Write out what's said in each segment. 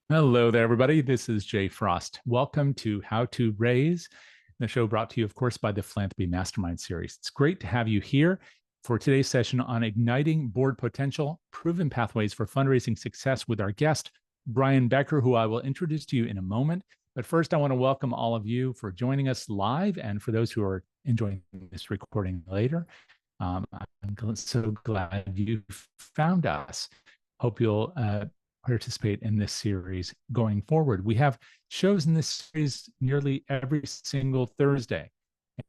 Hello there, everybody. This is Jay Frost. Welcome to How to Raise, the show brought to you, of course, by the Philanthropy Mastermind series. It's great to have you here for today's session on igniting board potential, proven pathways for fundraising success with our guest, Brian Becker, who I will introduce to you in a moment. But first, I want to welcome all of you for joining us live, and for those who are enjoying this recording later. I'm so glad you found us. Hope you'll participate in this series going forward. We have shows in this series nearly every single Thursday,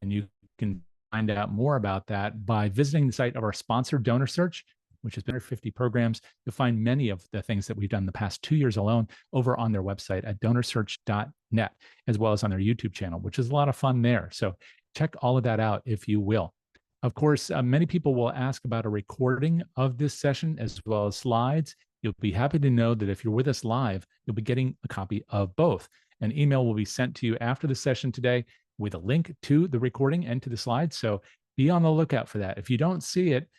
and you can find out more about that by visiting the site of our sponsor, DonorSearch, which has been 50 programs. You'll find many of the things that we've done the past 2 years alone over on their website at DonorSearch.net, as well as on their YouTube channel, which is a lot of fun there. So check all of that out if you will. Of course, many people will ask about a recording of this session as well as slides. You'll be happy to know that if you're with us live, you'll be getting a copy of both. An email will be sent to you after the session today with a link to the recording and to the slides. So be on the lookout for that. If you don't see it,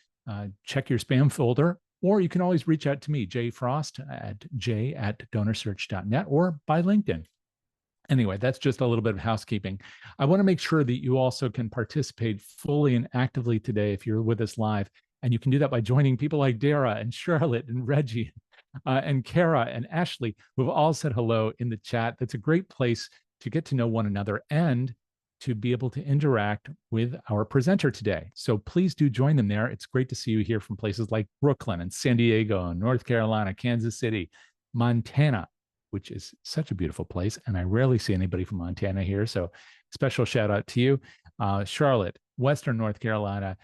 check your spam folder, or you can always reach out to me, Jay Frost, at j@donorsearch.net, or by LinkedIn. Anyway, that's just a little bit of housekeeping. I want to make sure that you also can participate fully and actively today if you're with us live. And you can do that by joining people like Dara and Charlotte and Reggie and Kara and Ashley, who have all said hello in the chat. That's a great place to get to know one another and to be able to interact with our presenter today. So please do join them there. It's great to see you here from places like Brooklyn and San Diego and North Carolina, Kansas City, Montana, which is such a beautiful place. And I rarely see anybody from Montana here. So special shout out to you. Charlotte, Western North Carolina,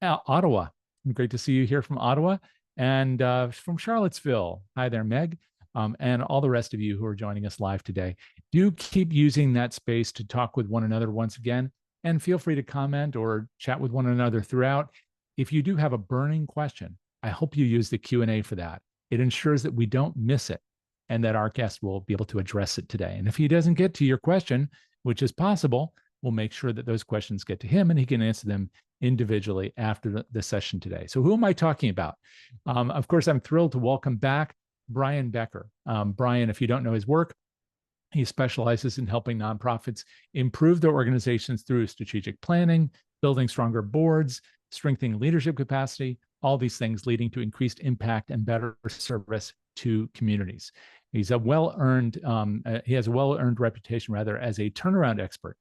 Ottawa. Great to see you here from Ottawa, and from Charlottesville. Hi there, Meg. and all the rest of you who are joining us live today. Do keep using that space to talk with one another once again, and feel free to comment or chat with one another throughout. If you do have a burning question, I hope you use the Q&A for that. It ensures that we don't miss it and that our guest will be able to address it today. And if he doesn't get to your question, which is possible, we'll make sure that those questions get to him and he can answer them individually after the session today. So who am I talking about? Of course, I'm thrilled to welcome back Brian Becker. Brian, if you don't know his work, he specializes in helping nonprofits improve their organizations through strategic planning, building stronger boards, strengthening leadership capacity, all these things leading to increased impact and better service to communities. He's a well-earned, he has a well-earned reputation rather as a turnaround expert.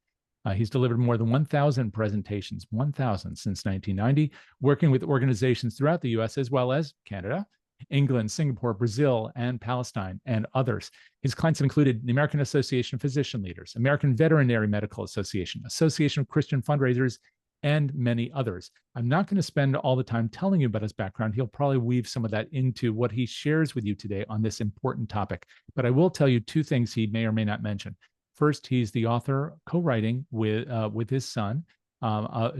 He's delivered more than 1,000 presentations, 1,000 since 1990, working with organizations throughout the US as well as Canada, England, Singapore, Brazil, and Palestine, and others. His clients have included the American Association of Physician Leaders, American Veterinary Medical Association, Association of Christian Fundraisers, and many others. I'm not going to spend all the time telling you about his background. He'll probably weave some of that into what he shares with you today on this important topic. But I will tell you two things he may or may not mention. First, he's the author, co-writing with his son,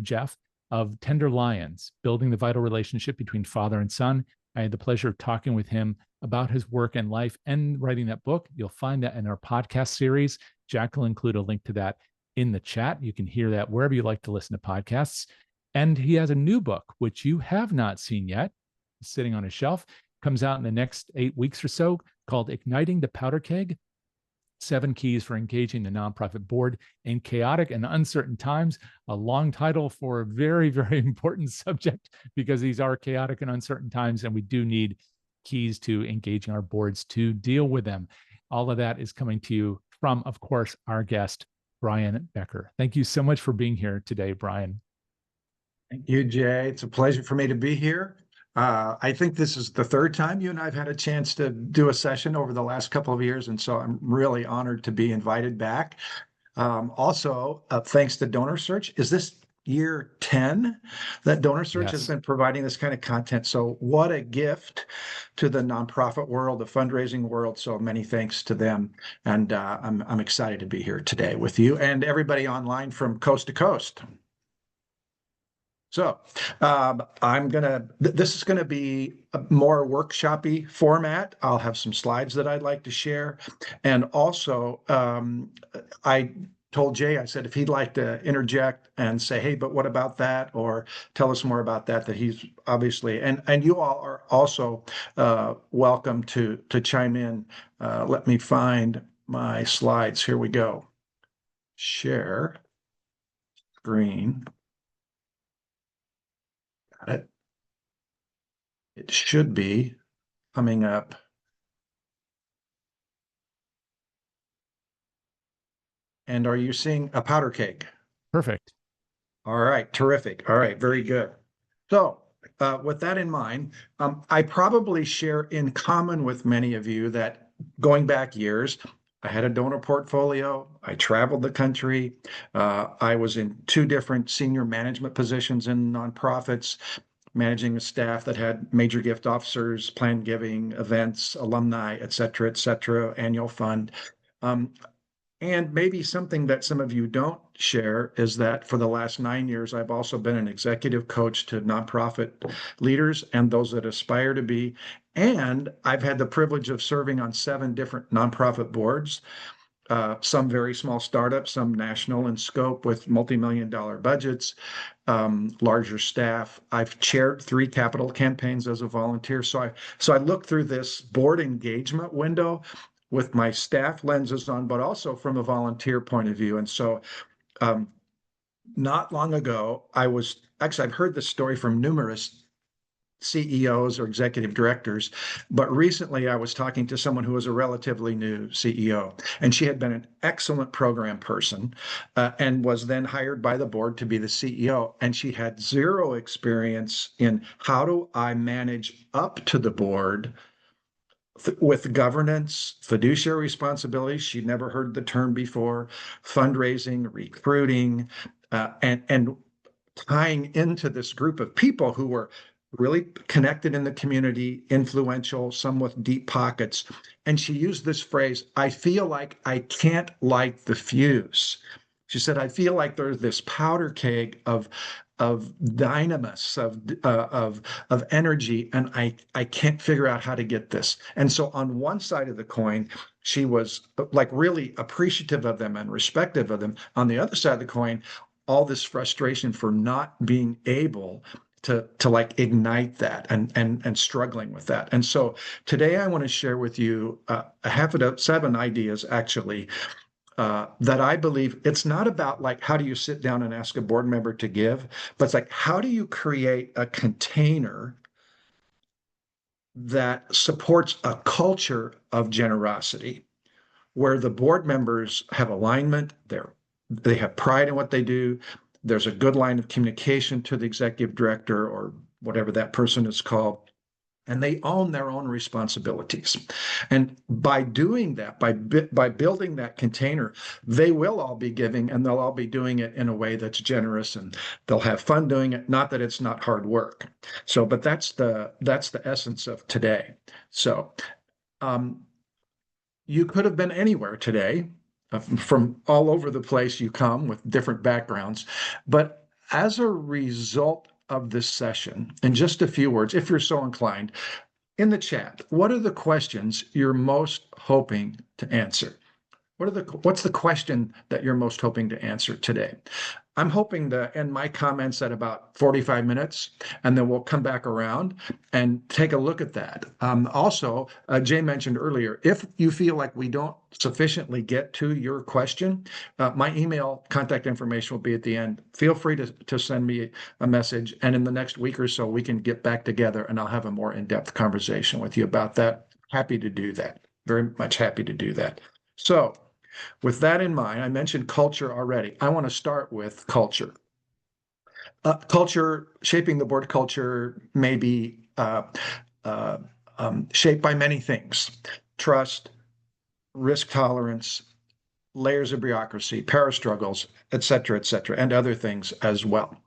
Jeff, of Tender Lions, Building the Vital Relationship Between Father and Son. I had the pleasure of talking with him about his work and life and writing that book. You'll find that in our podcast series. Jack will include a link to that in the chat. You can hear that wherever you like to listen to podcasts. And he has a new book, which you have not seen yet, sitting on a shelf, comes out in the next 8 weeks or so, called Igniting the Powder Keg, 7 Keys for Engaging the Nonprofit Board in Chaotic and Uncertain Times. A long title for a very, very important subject, because these are chaotic and uncertain times, and we do need keys to engaging our boards to deal with them. All of that is coming to you from, of course, our guest, Brian Becker. Thank you so much for being here today, Brian. Thank you, Jay. It's a pleasure for me to be here. I think this is the third time you and I've had a chance to do a session over the last couple of years, and so I'm really honored to be invited back. Also, thanks to DonorSearch. Is this year 10 that DonorSearch has been providing this kind of content? So what a gift to the nonprofit world, the fundraising world. So many thanks to them. And I'm excited to be here today with you and everybody online from coast to coast. So this is going to be a more workshop-y format. I'll have some slides that I'd like to share. And also, I told Jay, I said, if he'd like to interject and say, hey, but what about that? Or tell us more about that, that he's obviously, and you all are also welcome to chime in. Let me find my slides. Here we go. Share screen. Got it. It should be coming up. And are you seeing a powder keg? Perfect. All right, terrific. All right, very good. So with that in mind, I probably share in common with many of you that going back years, I had a donor portfolio. I traveled the country. I was in 2 different senior management positions in nonprofits, managing a staff that had major gift officers, planned giving, events, alumni, et cetera, annual fund. And maybe something that some of you don't share is that for the last 9 years, I've also been an executive coach to nonprofit leaders and those that aspire to be. And I've had the privilege of serving on 7 different nonprofit boards, some very small startups, some national in scope with multi-million-dollar budgets, larger staff. I've chaired 3 capital campaigns as a volunteer. So I look through this board engagement window with my staff lenses on, but also from a volunteer point of view. And so not long ago, I've heard this story from numerous CEOs or executive directors, but recently I was talking to someone who was a relatively new CEO, and she had been an excellent program person and was then hired by the board to be the CEO. And she had 0 experience in how do I manage up to the board with governance, fiduciary responsibilities. She'd never heard the term before, fundraising, recruiting, and tying into this group of people who were really connected in the community, influential, some with deep pockets. And she used this phrase, I feel like I can't light the fuse. She said, I feel like there's this powder keg of dynamis, of energy, and I can't figure out how to get this. And so on one side of the coin, she was like really appreciative of them and respectful of them. On the other side of the coin, all this frustration for not being able to like ignite that and struggling with that. And so today I want to share with you a half a seven ideas actually that I believe it's not about like how do you sit down and ask a board member to give, but it's like how do you create a container that supports a culture of generosity where the board members have alignment, they have pride in what they do. There's a good line of communication to the executive director or whatever that person is called, and they own their own responsibilities. And by doing that, by building that container, they will all be giving and they'll all be doing it in a way that's generous and they'll have fun doing it. Not that it's not hard work. So, but that's the essence of today. So, you could have been anywhere today, from all over the place you come with different backgrounds. But as a result of this session, in just a few words, if you're so inclined, in the chat, what are the questions you're most hoping to answer? What's the question that you're most hoping to answer today? I'm hoping to end my comments at about 45 minutes, and then we'll come back around and take a look at that. Also, Jay mentioned earlier, if you feel like we don't sufficiently get to your question, my email contact information will be at the end. Feel free to send me a message, and in the next week or so, we can get back together and I'll have a more in-depth conversation with you about that. Happy to do that. Very much happy to do that. So, with that in mind, I mentioned culture already. I want to start with culture. Culture, shaping the board culture may be shaped by many things: trust, risk tolerance, layers of bureaucracy, power struggles, et cetera, and other things as well.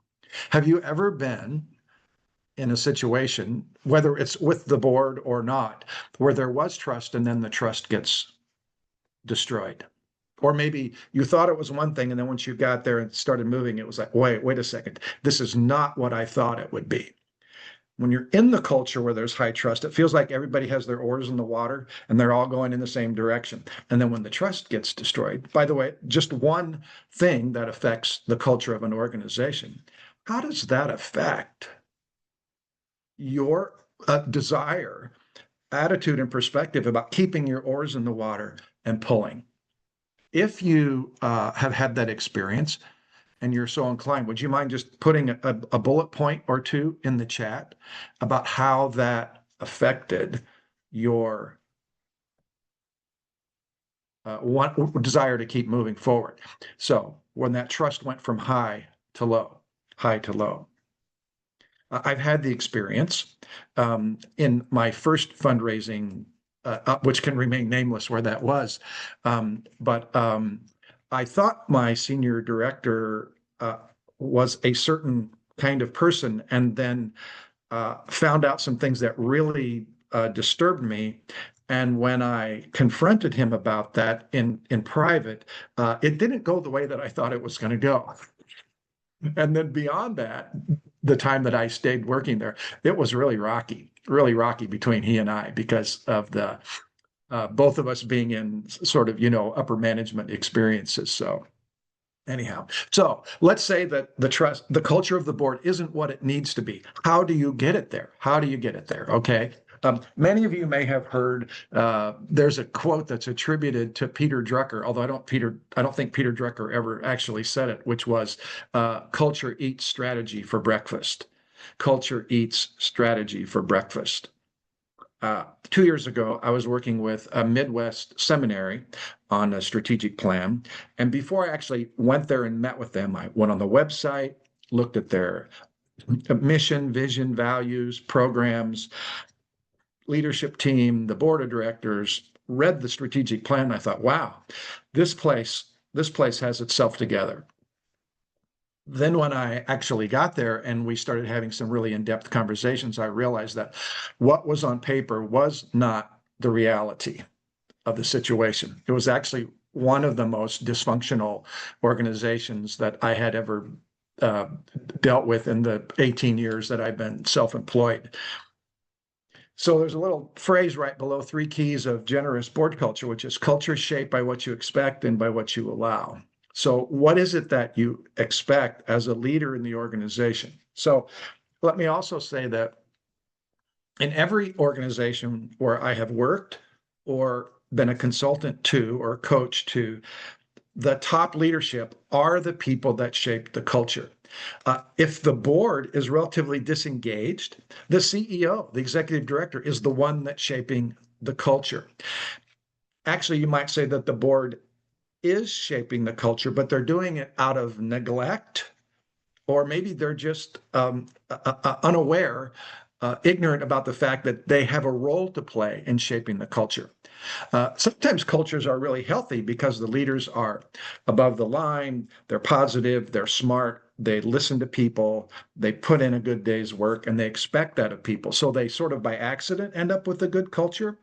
Have you ever been in a situation, whether it's with the board or not, where there was trust and then the trust gets destroyed? Or maybe you thought it was one thing, and then once you got there and started moving, it was like, wait a second, this is not what I thought it would be. When you're in the culture where there's high trust, it feels like everybody has their oars in the water and they're all going in the same direction. And then when the trust gets destroyed, by the way, just one thing that affects the culture of an organization, how does that affect your desire, attitude, and perspective about keeping your oars in the water and pulling? If you have had that experience and you're so inclined, would you mind just putting a bullet point or two in the chat about how that affected your desire to keep moving forward? So when that trust went from high to low, I've had the experience in my first fundraising, which can remain nameless where that was. But I thought my senior director was a certain kind of person, and then found out some things that really disturbed me. And when I confronted him about that in private, it didn't go the way that I thought it was going to go. And then beyond that, the time that I stayed working there, it was really rocky between he and I because of the both of us being in sort of, upper management experiences. So anyhow, so let's say that the culture of the board isn't what it needs to be. How do you get it there? Okay. Many of you may have heard, there's a quote that's attributed to Peter Drucker, although I don't think Peter Drucker ever actually said it, which was, culture eats strategy for breakfast. Culture eats strategy for breakfast. 2 years ago, I was working with a Midwest seminary on a strategic plan. And before I actually went there and met with them, I went on the website, looked at their mission, vision, values, programs, leadership team, the board of directors, read the strategic plan. And I thought, wow, this place has itself together. then when I actually got there and we started having some really in-depth conversations, I realized that what was on paper was not the reality of the situation. It was actually one of the most dysfunctional organizations that I had ever uh, dealt with in the 18 years that I've been self-employed. So there's a little phrase right below 3 keys of generous board culture, which is culture shaped by what you expect and by what you allow. So what is it that you expect as a leader in the organization? So let me also say that in every organization where I have worked or been a consultant to or coach to, the top leadership are the people that shape the culture. If the board is relatively disengaged, the CEO, the executive director, is the one that's shaping the culture. Actually, you might say that the board is shaping the culture, but they're doing it out of neglect, or maybe they're just unaware, ignorant about the fact that they have a role to play in shaping the culture. Sometimes cultures are really healthy because the leaders are above the line, they're positive, they're smart, they listen to people, they put in a good day's work, and they expect that of people. So they sort of by accident end up with a good culture.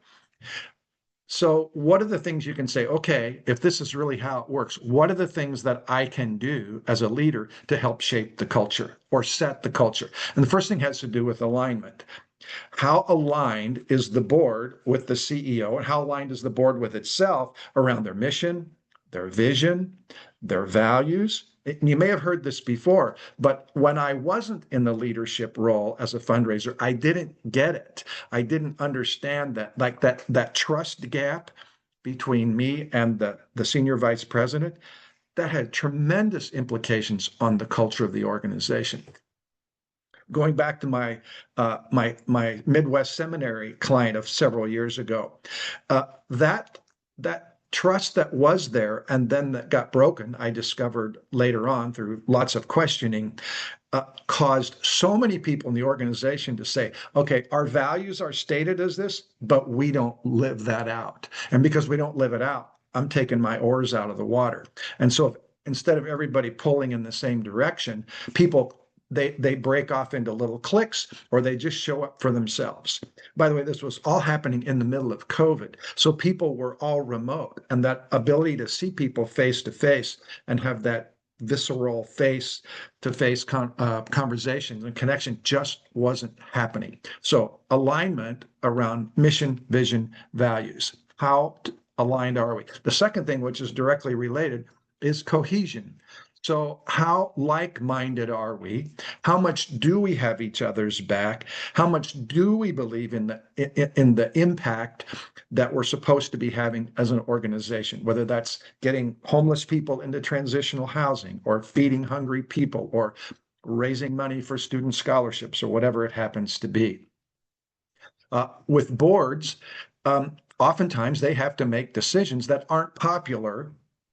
So, what are the things you can say, okay, if this is really how it works, what are the things that I can do as a leader to help shape the culture or set the culture? And the first thing has to do with alignment. How aligned is the board with the CEO, and how aligned is the board with itself around their mission, their vision, their values? And you may have heard this before, but when I wasn't in the leadership role as a fundraiser, I didn't get it. I didn't understand that, like that trust gap between me and the senior vice president, that had tremendous implications on the culture of the organization. Going back to my Midwest seminary client of several years ago, that trust that was there and then that got broken, I discovered later on through lots of questioning, caused so many people in the organization to say, okay, our values are stated as this, but we don't live that out. And because we don't live it out, I'm taking my oars out of the water. And so instead of everybody pulling in the same direction, people they break off into little cliques or they just show up for themselves. By the way, this was all happening in the middle of COVID. So people were all remote, and that ability to see people face to face and have that visceral face to face conversations and connection just wasn't happening. So alignment around mission, vision, values. How aligned are we? The second thing, which is directly related, is cohesion. So, how like minded are we? How much do we have each other's back? How much do we believe in the impact that we're supposed to be having as an organization, whether that's getting homeless people into transitional housing or feeding hungry people or raising money for student scholarships or whatever it happens to be. With boards, oftentimes they have to make decisions that aren't popular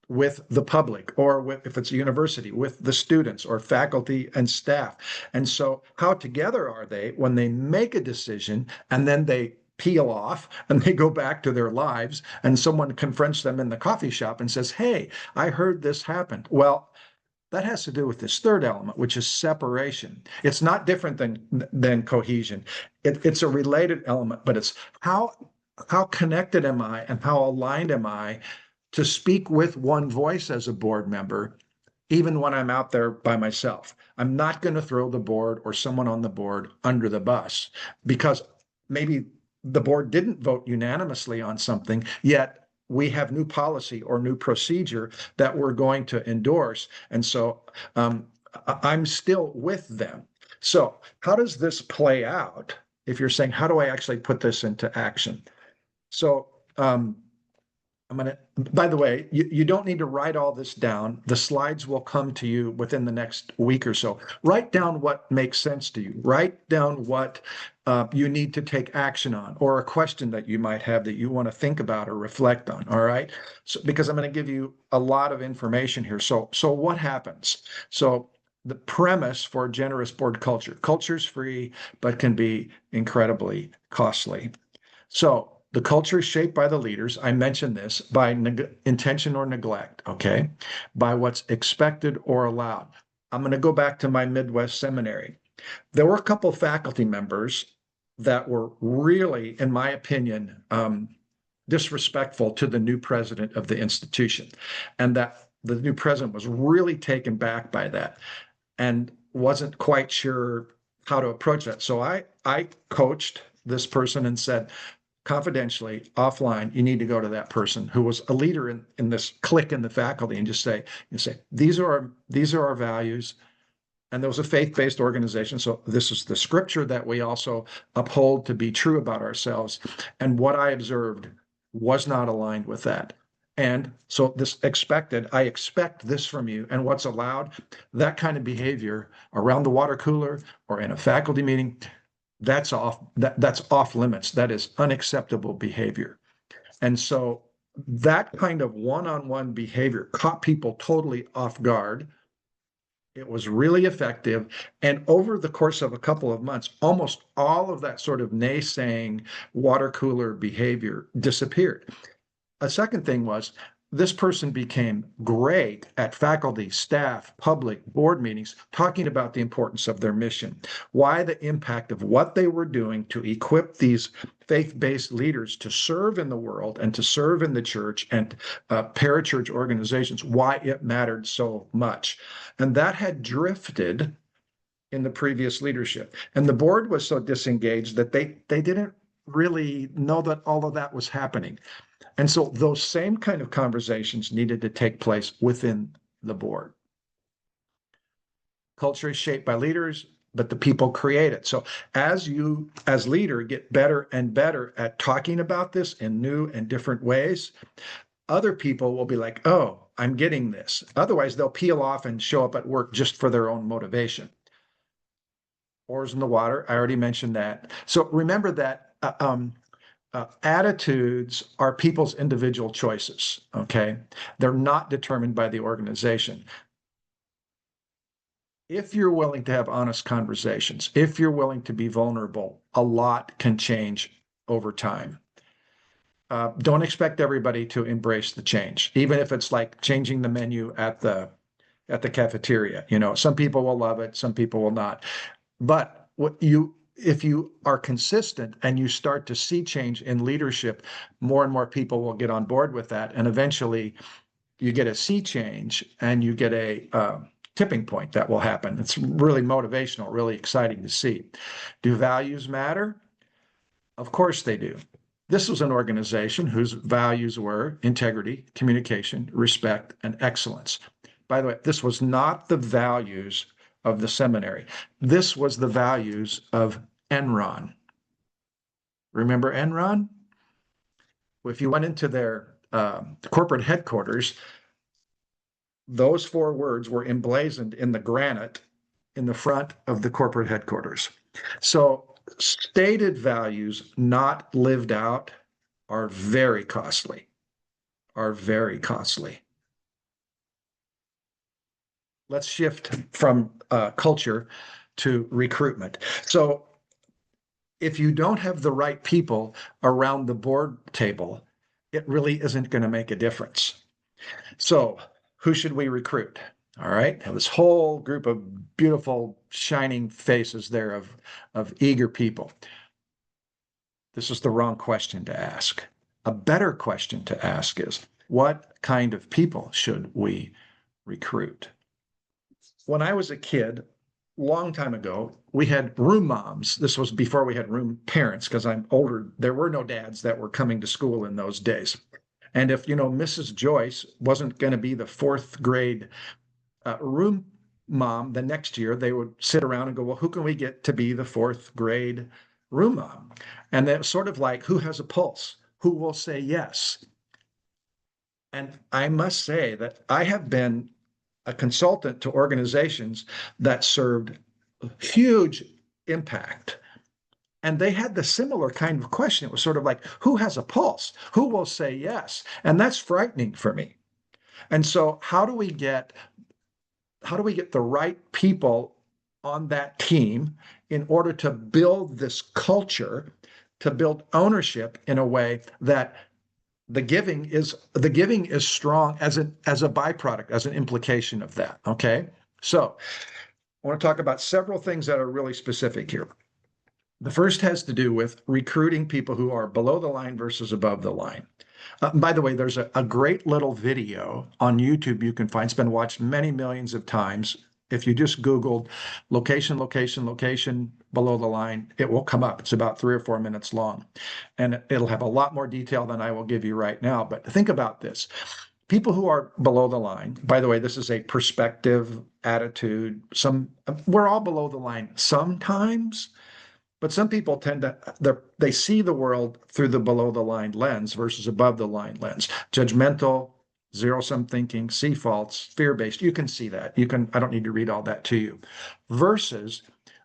with the public or with, if it's a university, with the students or faculty and staff. And so how together are they when they make a decision and then they peel off and they go back to their lives and someone confronts them in the coffee shop and says, hey, I heard this happened. Well, that has to do with this third element, which is separation. It's not different than cohesion. It's a related element, but it's how connected am I and how aligned am I to speak with one voice as a board member, even when I'm out there by myself. I'm not going to throw the board or someone on the board under the bus because maybe the board didn't vote unanimously on something, yet we have new policy or new procedure that we're going to endorse. And so I'm still with them. So, how does this play out? If you're saying, how do I actually put this into action? So, I'm going to, by the way, you don't need to write all this down. The slides will come to you within the next week or so. Write down what makes sense to you. Write down what you need to take action on or a question that you might have that you want to think about or reflect on. All right. So, because I'm going to give you a lot of information here. So what happens? So the premise for generous board culture, culture's free, but can be incredibly costly. So the culture is shaped by the leaders. I mentioned this by intention or neglect, okay? By what's expected or allowed. I'm going to go back to my Midwest seminary. There were a couple of faculty members that were really, in my opinion, disrespectful to the new president of the institution, and that the new president was really taken back by that and wasn't quite sure how to approach that. So I coached this person and said, confidentially, offline, you need to go to that person who was a leader in this clique in the faculty and just say, these are our values. And there was a faith-based organization. So this is the scripture that we also uphold to be true about ourselves. And what I observed was not aligned with that. And so I expect this from you. And what's allowed, that kind of behavior around the water cooler or in a faculty meeting, that's off limits. That is unacceptable behavior. And so that kind of one-on-one behavior caught people totally off guard. It was really effective. And over the course of a couple of months, almost all of that sort of naysaying water cooler behavior disappeared. A second thing was this person became great at faculty, staff, public, board meetings, talking about the importance of their mission, why the impact of what they were doing to equip these faith-based leaders to serve in the world and to serve in the church and parachurch organizations, why it mattered so much. And that had drifted in the previous leadership. And the board was so disengaged that they didn't really know that all of that was happening. And so those same kind of conversations needed to take place within the board. Culture is shaped by leaders, but the people create it. So as you, as leader, get better and better at talking about this in new and different ways, other people will be like, oh, I'm getting this. Otherwise, they'll peel off and show up at work just for their own motivation. Oars in the water, I already mentioned that. So remember that attitudes are people's individual choices, okay? They're not determined by the organization. If you're willing to have honest conversations, if you're willing to be vulnerable, a lot can change over time. Don't expect everybody to embrace the change, even if it's like changing the menu at the cafeteria. You know, some people will love it, some people will not. But if you are consistent and you start to see change in leadership, more and more people will get on board with that. And eventually you get a sea change and you get a tipping point that will happen. It's really motivational, really exciting to see. Do values matter? Of course they do. This was an organization whose values were integrity, communication, respect, and excellence. By the way, this was not the values of the seminary. This was the values of Enron. Remember Enron? If you went into their corporate headquarters, those 4 words were emblazoned in the granite in the front of the corporate headquarters. So stated values not lived out are very costly, Let's shift from culture to recruitment. So if you don't have the right people around the board table, it really isn't going to make a difference. So who should we recruit? All right, have this whole group of beautiful, shining faces there of eager people. This is the wrong question to ask. A better question to ask is, what kind of people should we recruit? When I was a kid, long time ago, we had room moms. This was before we had room parents, because I'm older. There were no dads that were coming to school in those days. And if, Mrs. Joyce wasn't going to be the 4th grade room mom the next year, they would sit around and go, well, who can we get to be the 4th grade room mom? And that's sort of like, who has a pulse? Who will say yes? And I must say that I have been a consultant to organizations that served huge impact. And they had the similar kind of question. It was sort of like, who has a pulse? Who will say yes? And that's frightening for me. And so how do we get the right people on that team in order to build this culture, to build ownership in a way that the giving is strong as a byproduct, as an implication of that. Okay. So I want to talk about several things that are really specific here. The first has to do with recruiting people who are below the line versus above the line. By the way, there's a great little video on YouTube you can find. It's been watched many millions of times. If you just Googled location, location, location below the line, it will come up. It's about 3 or 4 minutes long. And it'll have a lot more detail than I will give you right now. But think about this. People who are below the line, by the way, this is a perspective, attitude. We're all below the line sometimes. But some people tend to, they see the world through the below the line lens versus above the line lens. Judgmental, zero sum thinking, see faults, fear based. You can see that. I don't need to read all that to you. Versus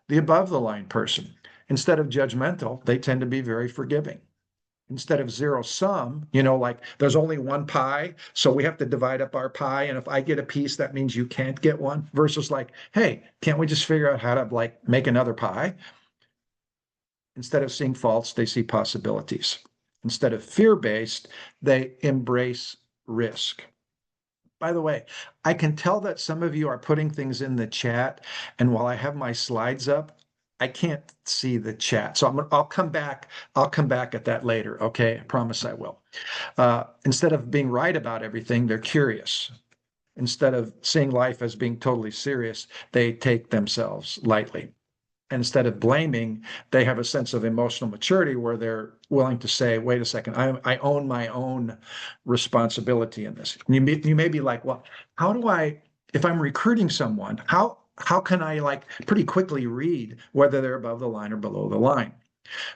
the above the line person. Instead of judgmental, they tend to be very forgiving. Instead of zero sum, like there's only one pie, so we have to divide up our pie. And if I get a piece, that means you can't get one. Versus like, hey, can't we just figure out how to like make another pie? Instead of seeing faults, they see possibilities. Instead of fear-based, they embrace risk. By the way, I can tell that some of you are putting things in the chat, and while I have my slides up, I can't see the chat. So I'll come back. I'll come back at that later. Okay, I promise I will. Instead of being right about everything, they're curious. Instead of seeing life as being totally serious, they take themselves lightly. Instead of blaming, they have a sense of emotional maturity where they're willing to say, wait a second, I own my own responsibility in this. And you may be like, well, how do I, if I'm recruiting someone, how can I like pretty quickly read whether they're above the line or below the line?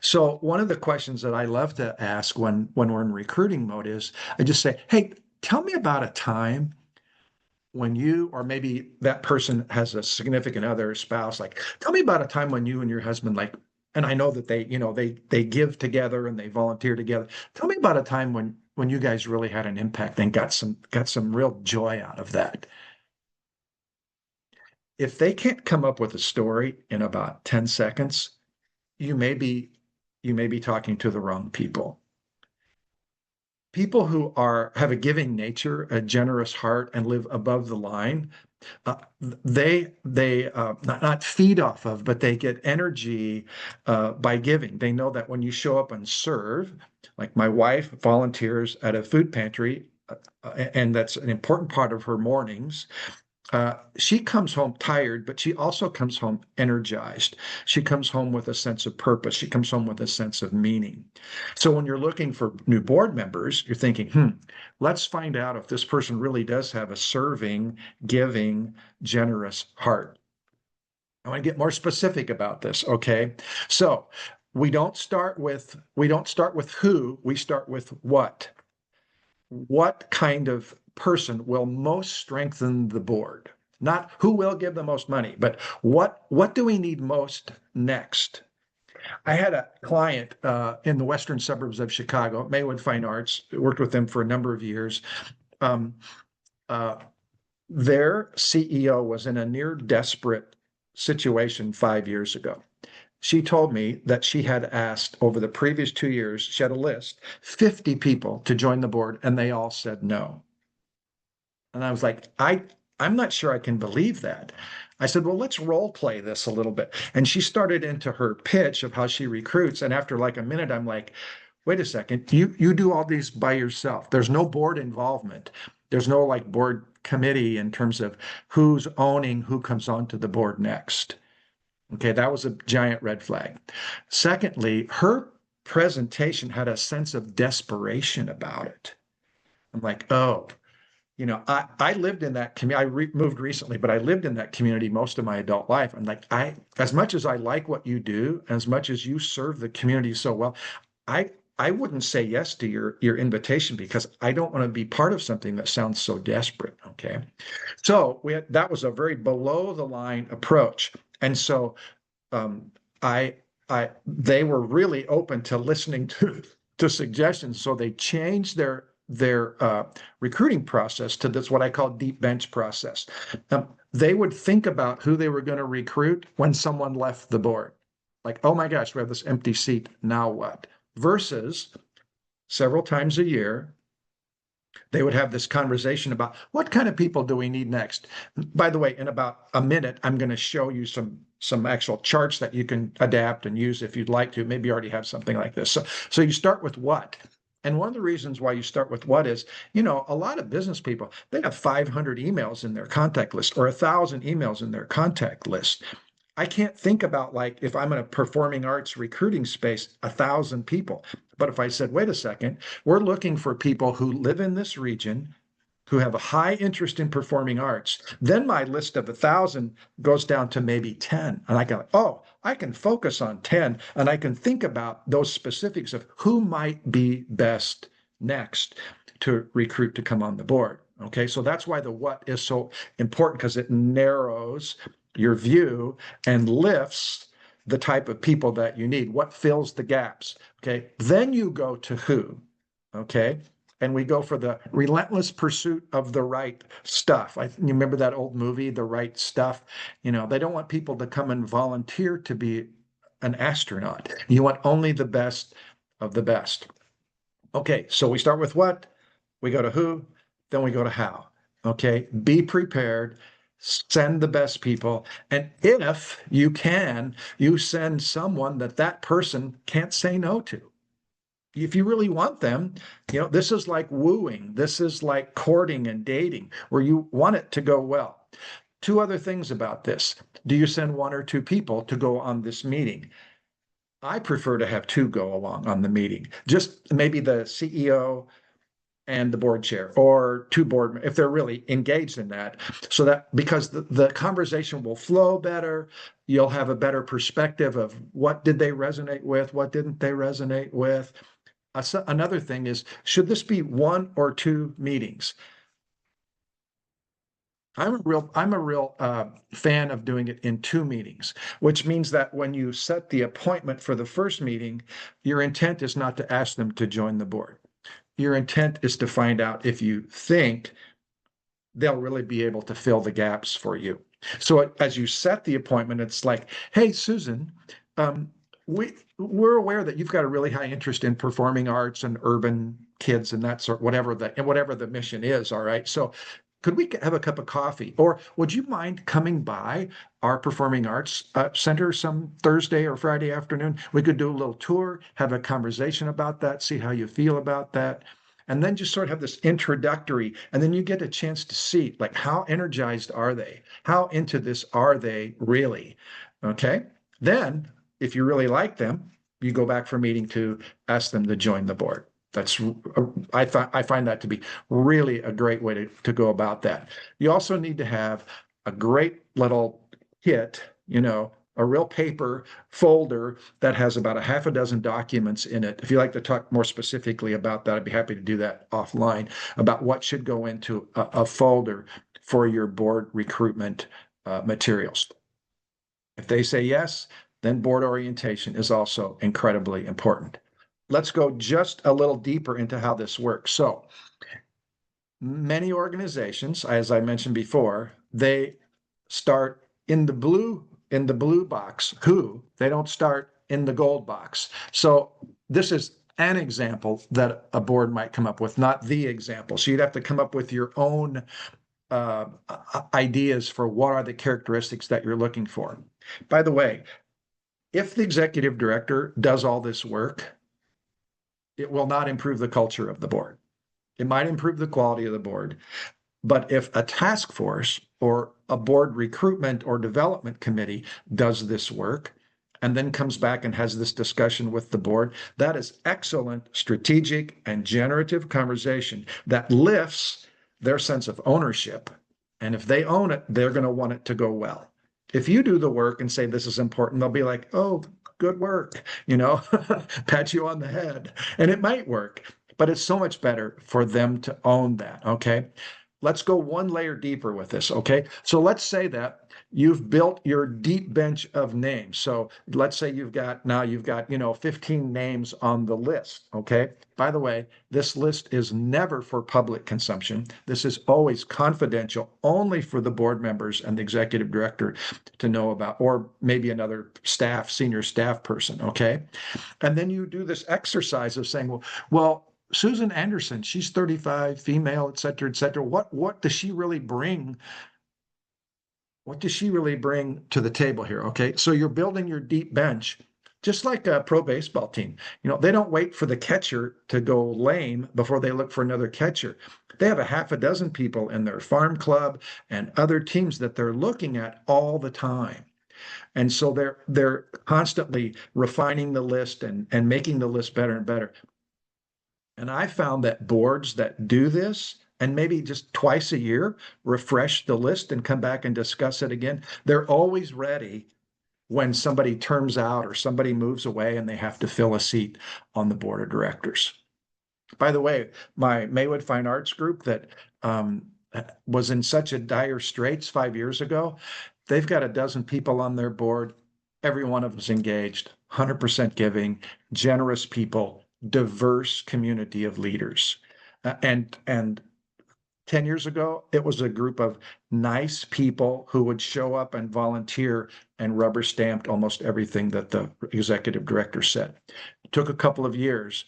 So one of the questions that I love to ask when we're in recruiting mode is I just say, hey, tell me about a time when you, or maybe that person has a significant other spouse, like, tell me about a time when you and your husband, like, and I know that they give together and they volunteer together. Tell me about a time when you guys really had an impact and got some real joy out of that. If they can't come up with a story in about 10 seconds, you may be talking to the wrong people. People who have a giving nature, a generous heart, and live above the line, they not feed off of, but they get energy by giving. They know that when you show up and serve, like my wife volunteers at a food pantry, and that's an important part of her mornings. She comes home tired, but she also comes home energized. She comes home with a sense of purpose. She comes home with a sense of meaning. So when you're looking for new board members, you're thinking, let's find out if this person really does have a serving, giving, generous heart. I want to get more specific about this, okay? So we don't start with who, we start with what. What kind of person will most strengthen the board? Not who will give the most money, but what do we need most next? I had a client in the western suburbs of Chicago, Maywood Fine Arts, worked with them for a number of years. Their CEO was in a near desperate situation 5 years ago. She told me that she had asked over the previous 2 years, she had a list, 50 people to join the board, and they all said no. And I was like, I'm not sure I can believe that. I said, well, let's role play this a little bit. And she started into her pitch of how she recruits. And after like a minute, I'm like, wait a second, you do all these by yourself. There's no board involvement. There's no like board committee in terms of who's owning who comes onto the board next. Okay, that was a giant red flag. Secondly, her presentation had a sense of desperation about it. I'm like, oh, I lived in that community. Moved recently, but I lived in that community most of my adult life. I'm like, as much as I like what you do, as much as you serve the community so well, I wouldn't say yes to your invitation because I don't want to be part of something that sounds so desperate. Okay, so that was a very below the line approach, and so they were really open to listening to suggestions. So they changed their recruiting process to this what I call deep bench process. They would think about who they were going to recruit when someone left the board. Like, oh my gosh, we have this empty seat. Now what? Versus several times a year, they would have this conversation about what kind of people do we need next. By the way, in about a minute, I'm going to show you some actual charts that you can adapt and use if you'd like to. Maybe you already have something like this. So you start with what? And one of the reasons why you start with what is, a lot of business people, they have 500 emails in their contact list or 1,000 emails in their contact list. I can't think about, like, if I'm in a performing arts recruiting space, 1,000 people. But if I said, wait a second, we're looking for people who live in this region, who have a high interest in performing arts, then my list of 1,000 goes down to maybe 10. And I go, oh, I can focus on 10 and I can think about those specifics of who might be best next to recruit to come on the board. Okay, so that's why the what is so important, because it narrows your view and lifts the type of people that you need. What fills the gaps? Okay, then you go to who. Okay, and we go for the relentless pursuit of the right stuff. You remember that old movie, The Right Stuff? They don't want people to come and volunteer to be an astronaut. You want only the best of the best. Okay, so we start with what? We go to who, then we go to how. Okay, be prepared, send the best people. And if you can, you send someone that person can't say no to. If you really want them, this is like wooing. This is like courting and dating, where you want it to go well. Two other things about this. Do you send one or two people to go on this meeting? I prefer to have two go along on the meeting, just maybe the CEO and the board chair, or two board, if they're really engaged in that, so that, because the conversation will flow better, you'll have a better perspective of what did they resonate with, what didn't they resonate with. Another thing is, should this be one or two meetings? I'm a real fan of doing it in two meetings, which means that when you set the appointment for the first meeting, your intent is not to ask them to join the board. Your intent is to find out if you think they'll really be able to fill the gaps for you. So as you set the appointment, it's like, hey, Susan, we're aware that you've got a really high interest in performing arts and urban kids and that sort, whatever the mission is. All right. So could we have a cup of coffee? Or would you mind coming by our performing arts center some Thursday or Friday afternoon? We could do a little tour, have a conversation about that, see how you feel about that. And then just sort of have this introductory, and then you get a chance to see, like, how energized are they? How into this are they really? Okay. Then, if you really like them, you go back for meeting two, ask them to join the board. I find that to be really a great way to go about that. You also need to have a great little kit, a real paper folder that has about a half a dozen documents in it. If you'd like to talk more specifically about that, I'd be happy to do that offline, about what should go into a folder for your board recruitment materials. If they say yes, then board orientation is also incredibly important. Let's go just a little deeper into how this works. So many organizations, as I mentioned before, they start in the blue box. Who? They don't start in the gold box. So this is an example that a board might come up with, not the example. So you'd have to come up with your own ideas for what are the characteristics that you're looking for. By the way, if the executive director does all this work, it will not improve the culture of the board. It might improve the quality of the board. But if a task force or a board recruitment or development committee does this work and then comes back and has this discussion with the board, that is excellent strategic and generative conversation that lifts their sense of ownership. And if they own it, they're going to want it to go well. If you do the work and say this is important, they'll be like, oh, good work, pat you on the head. And it might work, but it's so much better for them to own that. Okay. Let's go one layer deeper with this. Okay. So let's say that you've built your deep bench of names. So let's say you've got 15 names on the list. Okay. By the way, this list is never for public consumption. This is always confidential, only for the board members and the executive director to know about, or maybe another senior staff person. Okay. And then you do this exercise of saying, well, Susan Anderson, she's 35, female, et cetera, et cetera. What does she really bring? What does she really bring to the table here? Okay, so you're building your deep bench, just like a pro baseball team. They don't wait for the catcher to go lame before they look for another catcher. They have a half a dozen people in their farm club and other teams that they're looking at all the time. And so they're constantly refining the list and making the list better and better. And I found that boards that do this and maybe just twice a year refresh the list and come back and discuss it again, they're always ready when somebody turns out or somebody moves away and they have to fill a seat on the board of directors. By the way, my Maywood Fine Arts group that was in such a dire straits 5 years ago, they've got a dozen people on their board. Every one of them's engaged, 100% giving, generous people, diverse community of leaders. And 10 years ago, it was a group of nice people who would show up and volunteer and rubber stamped almost everything that the executive director said. It took a couple of years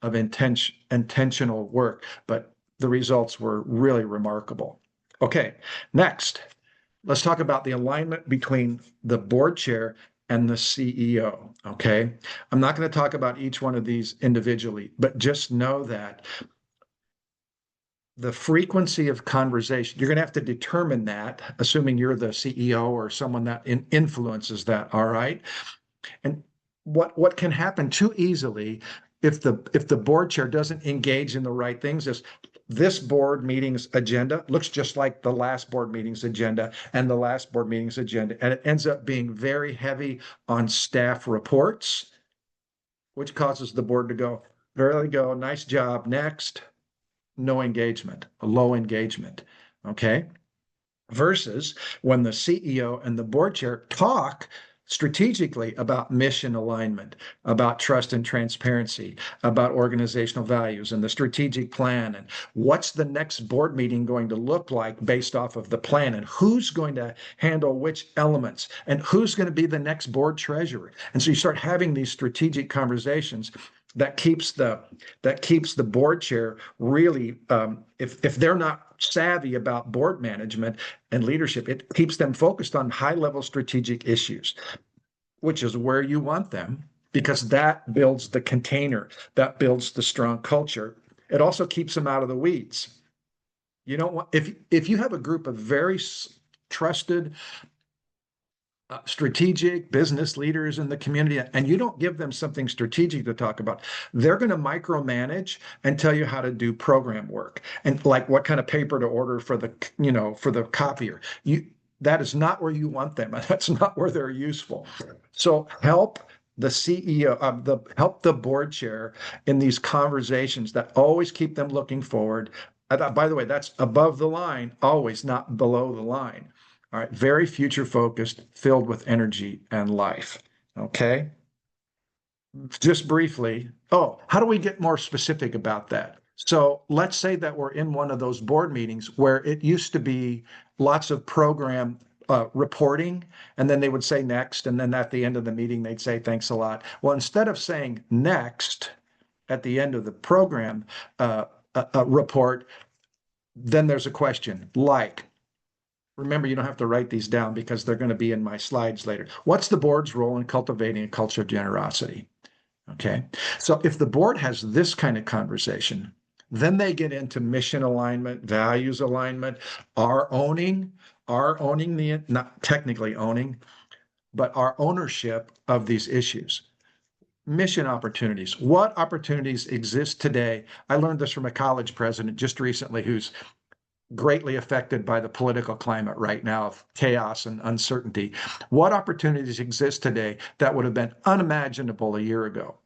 of intentional work, but the results were really remarkable. Okay, next, let's talk about the alignment between the board chair and the CEO. Okay, I'm not going to talk about each one of these individually, but just know that the frequency of conversation, you're going to have to determine that, assuming you're the CEO or someone that influences that. All right. And what can happen too easily if the board chair doesn't engage in the right things is this board meeting's agenda looks just like the last board meeting's agenda and the last board meeting's agenda. And it ends up being very heavy on staff reports, which causes the board to go, there they go, nice job, next. No engagement, a low engagement. Okay. Versus when the CEO and the board chair talk strategically about mission alignment, about trust and transparency, about organizational values and the strategic plan, and what's the next board meeting going to look like based off of the plan, and who's going to handle which elements, and who's going to be the next board treasurer. And so you start having these strategic conversations that keeps the board chair really, if they're not savvy about board management and leadership, it keeps them focused on high level strategic issues, which is where you want them, because that builds the container, that builds the strong culture. It also keeps them out of the weeds. You don't want, if you have a group of very trusted strategic business leaders in the community and you don't give them something strategic to talk about, they're going to micromanage and tell you how to do program work and like what kind of paper to order for the copier. That is not where you want them. That's not where they're useful. So help the CEO help the board chair in these conversations that always keep them looking forward. By the way, that's above the line, always, not below the line. All right, very future focused, filled with energy and life. Okay. Just briefly, how do we get more specific about that? So let's say that we're in one of those board meetings where it used to be lots of program reporting, and then they would say next, and then at the end of the meeting, they'd say thanks a lot. Instead of saying next at the end of the program report, then there's a question like, remember, you don't have to write these down because they're going to be in my slides later. What's the board's role in cultivating a culture of generosity? Okay. So if the board has this kind of conversation, then they get into mission alignment, values alignment, our owning not technically owning, but our ownership of these issues. Mission opportunities. What opportunities exist today? I learned this from a college president just recently who's greatly affected by the political climate right now of chaos and uncertainty. What opportunities exist today that would have been unimaginable a year ago?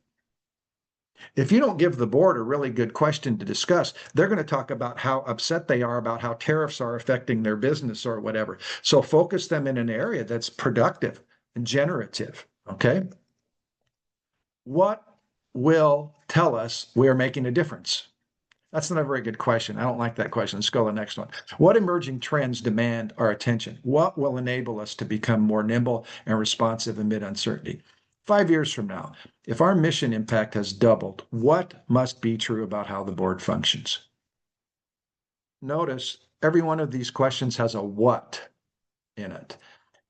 If you don't give the board a really good question to discuss, they're going to talk about how upset they are about how tariffs are affecting their business or whatever. So focus them in an area that's productive and generative. Okay. What will tell us we're making a difference? That's not a very good question. I don't like that question. Let's go to the next one. What emerging trends demand our attention? What will enable us to become more nimble and responsive amid uncertainty? 5 years from now, if our mission impact has doubled, what must be true about how the board functions? Notice every one of these questions has a what in it.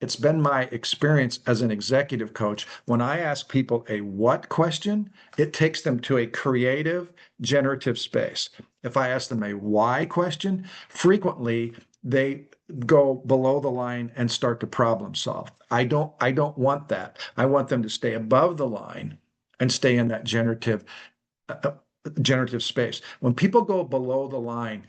It's been my experience as an executive coach. When I ask people a what question, it takes them to a creative, generative space. If I ask them a why question, frequently they go below the line and start to problem solve. I don't want that. I want them to stay above the line and stay in that generative space. When people go below the line,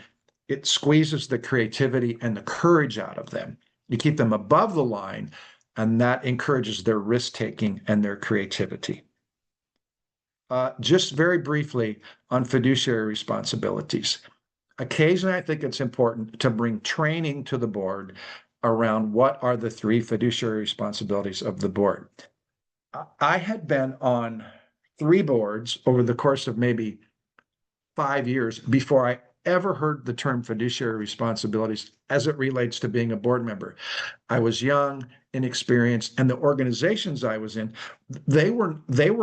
it squeezes the creativity and the courage out of them. You keep them above the line, and that encourages their risk taking and their creativity. Just very briefly on fiduciary responsibilities. Occasionally, I think it's important to bring training to the board around what are the 3 fiduciary responsibilities of the board. I had been on 3 boards over the course of maybe 5 years before I ever heard the term fiduciary responsibilities as it relates to being a board member. I was young, inexperienced, and the organizations I was in, they were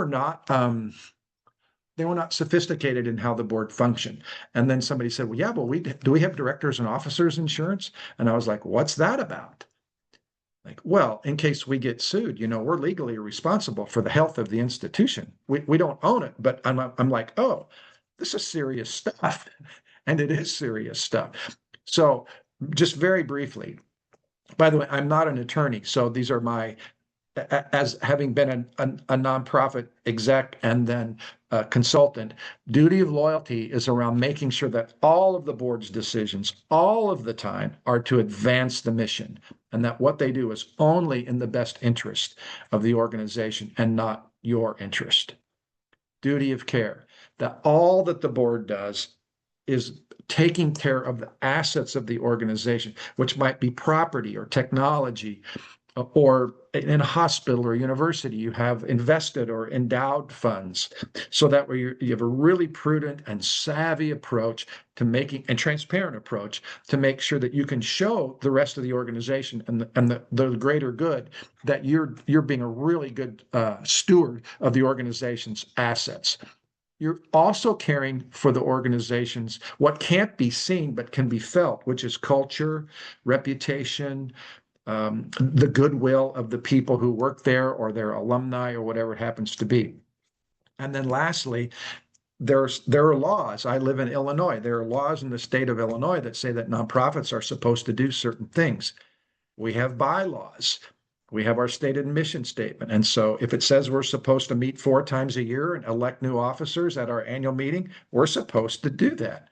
not sophisticated in how the board functioned. And then somebody said, "Well, yeah, but do we have directors and officers insurance?" And I was like, "What's that about?" Like, well, in case we get sued, we're legally responsible for the health of the institution. We don't own it, but I'm like, oh, this is serious stuff. And it is serious stuff. So just very briefly, by the way, I'm not an attorney. So these are as having been a nonprofit exec and then a consultant, duty of loyalty is around making sure that all of the board's decisions, all of the time, are to advance the mission, and that what they do is only in the best interest of the organization and not your interest. Duty of care, that all that the board does is taking care of the assets of the organization, which might be property or technology, or in a hospital or university, you have invested or endowed funds, so that way you have a really prudent and savvy approach to making and transparent approach to make sure that you can show the rest of the organization and the greater good that you're being a really good steward of the organization's assets. You're also caring for the organization's what can't be seen but can be felt, which is culture, reputation, the goodwill of the people who work there or their alumni or whatever it happens to be. And then lastly, there are laws. I live in Illinois. There are laws in the state of Illinois that say that nonprofits are supposed to do certain things. We have bylaws. We have our stated mission statement. And so if it says we're supposed to meet 4 times a year and elect new officers at our annual meeting, we're supposed to do that.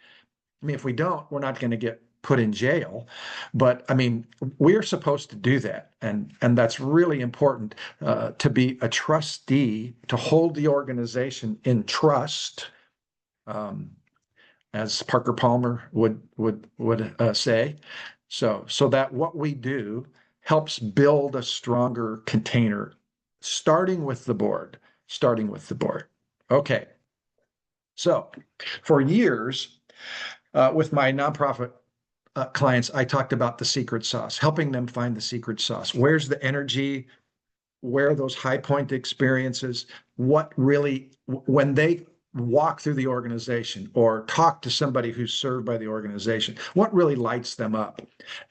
I mean, if we don't, we're not going to get put in jail. But I mean, we're supposed to do that. And that's really important to be a trustee, to hold the organization in trust, as Parker Palmer would say. So that what we do helps build a stronger container, starting with the board. Okay. So for years, with my nonprofit clients, I talked about the secret sauce, helping them find the secret sauce. Where's the energy? Where are those high point experiences? What really, when they walk through the organization or talk to somebody who's served by the organization, what really lights them up?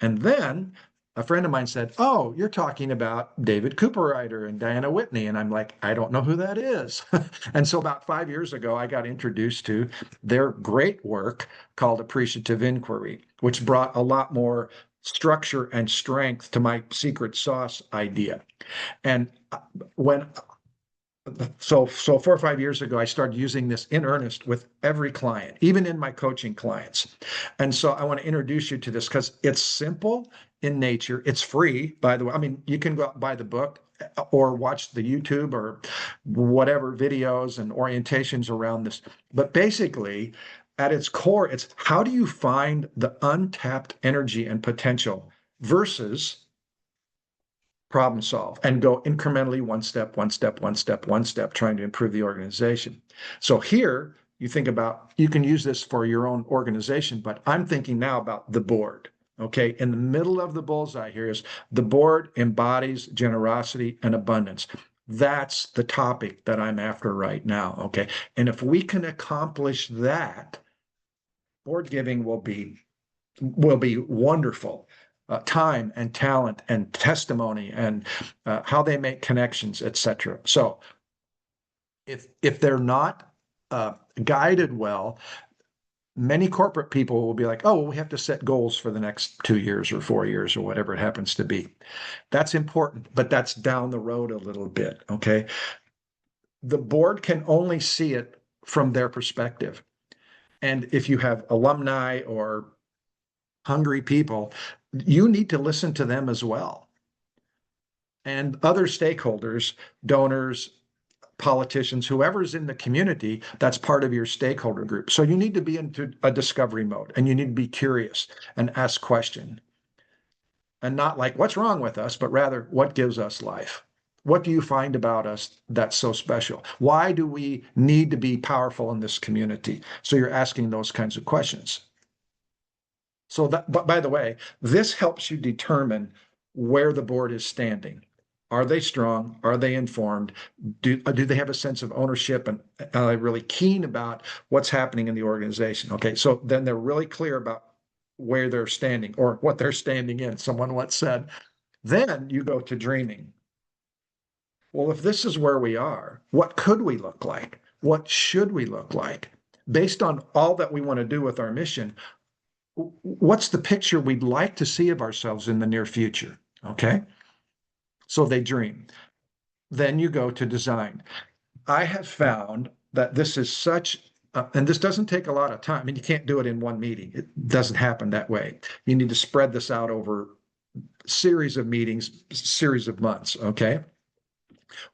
And then a friend of mine said, "Oh, you're talking about David Cooperrider and Diana Whitney." And I'm like, "I don't know who that is." And so about 5 years ago, I got introduced to their great work called Appreciative Inquiry, which brought a lot more structure and strength to my secret sauce idea. And so 4 or 5 years ago, I started using this in earnest with every client, even in my coaching clients. And so I want to introduce you to this because it's simple in nature. It's free, by the way. I mean, you can go out and buy the book or watch the YouTube or whatever videos and orientations around this. But basically, at its core, it's how do you find the untapped energy and potential versus problem solve and go incrementally one step, trying to improve the organization. So here you think about, you can use this for your own organization, but I'm thinking now about the board. Okay, in the middle of the bullseye here is the board embodies generosity and abundance. That's the topic that I'm after right now. Okay. And if we can accomplish that, board giving will be wonderful. Time and talent and testimony and how they make connections, etc. So if they're not guided well, many corporate people will be like, oh, well, we have to set goals for the next 2 years or 4 years or whatever it happens to be. That's important, but that's down the road a little bit. Okay. The board can only see it from their perspective. And if you have alumni or hungry people, you need to listen to them as well. And other stakeholders, donors, politicians, whoever's in the community, that's part of your stakeholder group. So you need to be into a discovery mode and you need to be curious and ask questions. And not like, what's wrong with us, but rather, what gives us life? What do you find about us that's so special? Why do we need to be powerful in this community? So you're asking those kinds of questions. So that, but by the way, this helps you determine where the board is standing. Are they strong? Are they informed? Do they have a sense of ownership and are they really keen about what's happening in the organization? Okay, so then they're really clear about where they're standing or what they're standing in. Someone once said, then you go to dreaming. Well, if this is where we are, what could we look like? What should we look like? Based on all that we want to do with our mission, what's the picture we'd like to see of ourselves in the near future? Okay. So they dream. Then you go to design. I have found that this is such, and this doesn't take a lot of time. I mean, you can't do it in one meeting. It doesn't happen that way. You need to spread this out over series of meetings, series of months. Okay.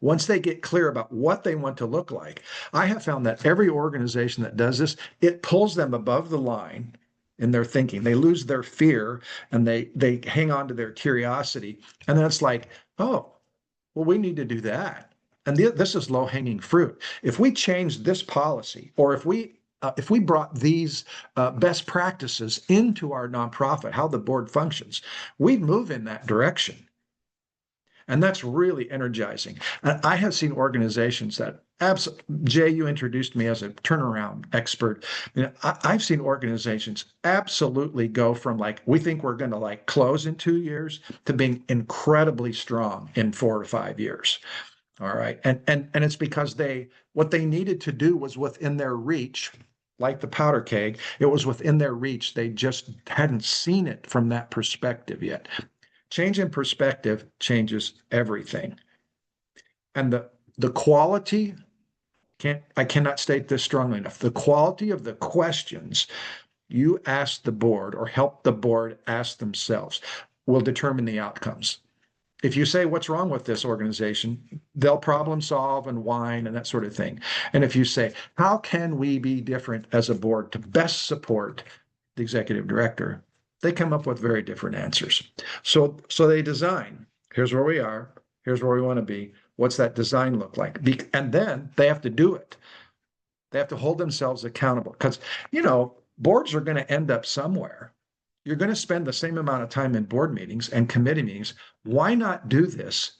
Once they get clear about what they want to look like, I have found that every organization that does this, it pulls them above the line in their thinking. They lose their fear and they hang on to their curiosity. And then it's like, oh, well, we need to do that. And this is low hanging fruit. If we change this policy, or if we brought these best practices into our nonprofit, how the board functions, we'd move in that direction. And that's really energizing. And I have seen organizations that Jay, you introduced me as a turnaround expert. You know, I've seen organizations absolutely go from like, we think we're going to like close in 2 years to being incredibly strong in 4 or 5 years. All right. And it's because what they needed to do was within their reach, like the powder keg, it was within their reach. They just hadn't seen it from that perspective yet. Change in perspective changes everything. And the quality, I cannot state this strongly enough. The quality of the questions you ask the board or help the board ask themselves will determine the outcomes. If you say, what's wrong with this organization, they'll problem solve and whine and that sort of thing. And if you say, how can we be different as a board to best support the executive director, they come up with very different answers. So they design, here's where we are, here's where we want to be. What's that design look like? And then they have to do it. They have to hold themselves accountable because, boards are going to end up somewhere. You're going to spend the same amount of time in board meetings and committee meetings. Why not do this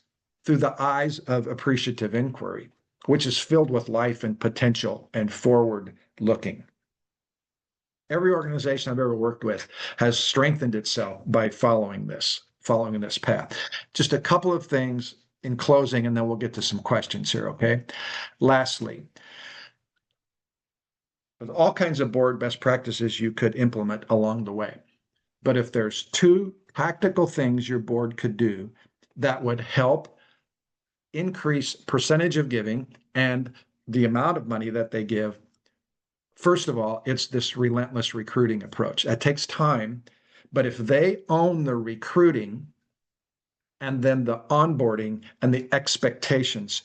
through the eyes of appreciative inquiry, which is filled with life and potential and forward looking? Every organization I've ever worked with has strengthened itself by following this path. Just a couple of things in closing, and then we'll get to some questions here, okay? Lastly, with all kinds of board best practices you could implement along the way. But if there's 2 practical things your board could do that would help increase percentage of giving and the amount of money that they give, first of all, it's this relentless recruiting approach. That takes time, but if they own the recruiting and then the onboarding and the expectations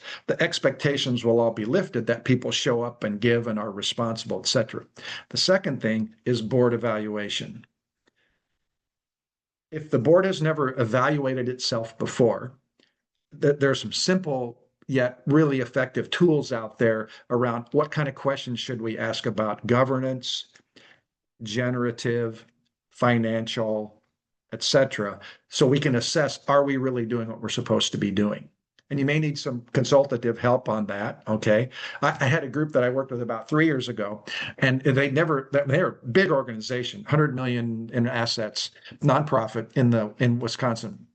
will all be lifted that people show up and give and are responsible, etc. The second thing is board evaluation. If the board has never evaluated itself before, there are some simple yet really effective tools out there around what kind of questions should we ask about governance, generative, financial, etc. So we can assess, are we really doing what we're supposed to be doing? and you may need some consultative help on that. Okay. I had a group that I worked with about 3 years ago, and they're a big organization, 100 million in assets, nonprofit in Wisconsin.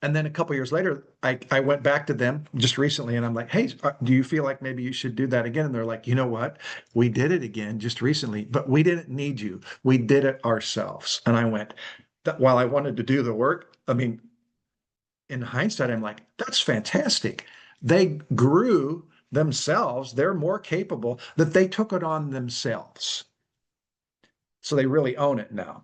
And then a couple of years later, I went back to them just recently and I'm like, hey, do you feel like maybe you should do that again? And they're like, you know what? We did it again just recently, but we didn't need you. We did it ourselves. And I went, while I wanted to do the work, I mean, in hindsight, I'm like, that's fantastic. They grew themselves. They're more capable that they took it on themselves. So they really own it now.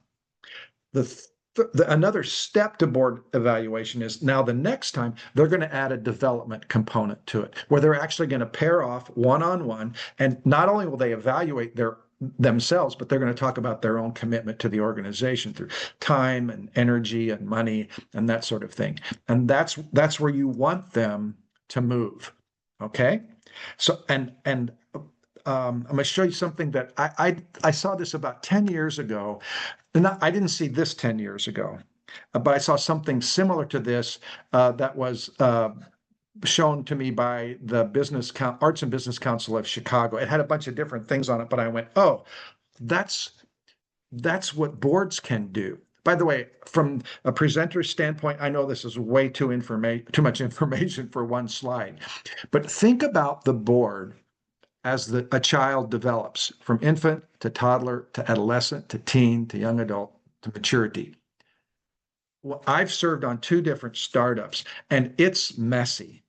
Another step to board evaluation is now the next time they're going to add a development component to it, where they're actually going to pair off one-on-one, and not only will they evaluate themselves, but they're going to talk about their own commitment to the organization through time and energy and money and that sort of thing. And that's where you want them to move. Okay. So I'm going to show you something that I saw this about 10 years ago. And I didn't see this 10 years ago, but I saw something similar to this that was shown to me by the Arts and Business Council of Chicago. It had a bunch of different things on it, but I went, oh, that's what boards can do. By the way, from a presenter's standpoint, I know this is way too much information for one slide, but think about the board as a child develops from infant to toddler to adolescent to teen to young adult to maturity. Well, I've served on 2 different startups, and it's messy.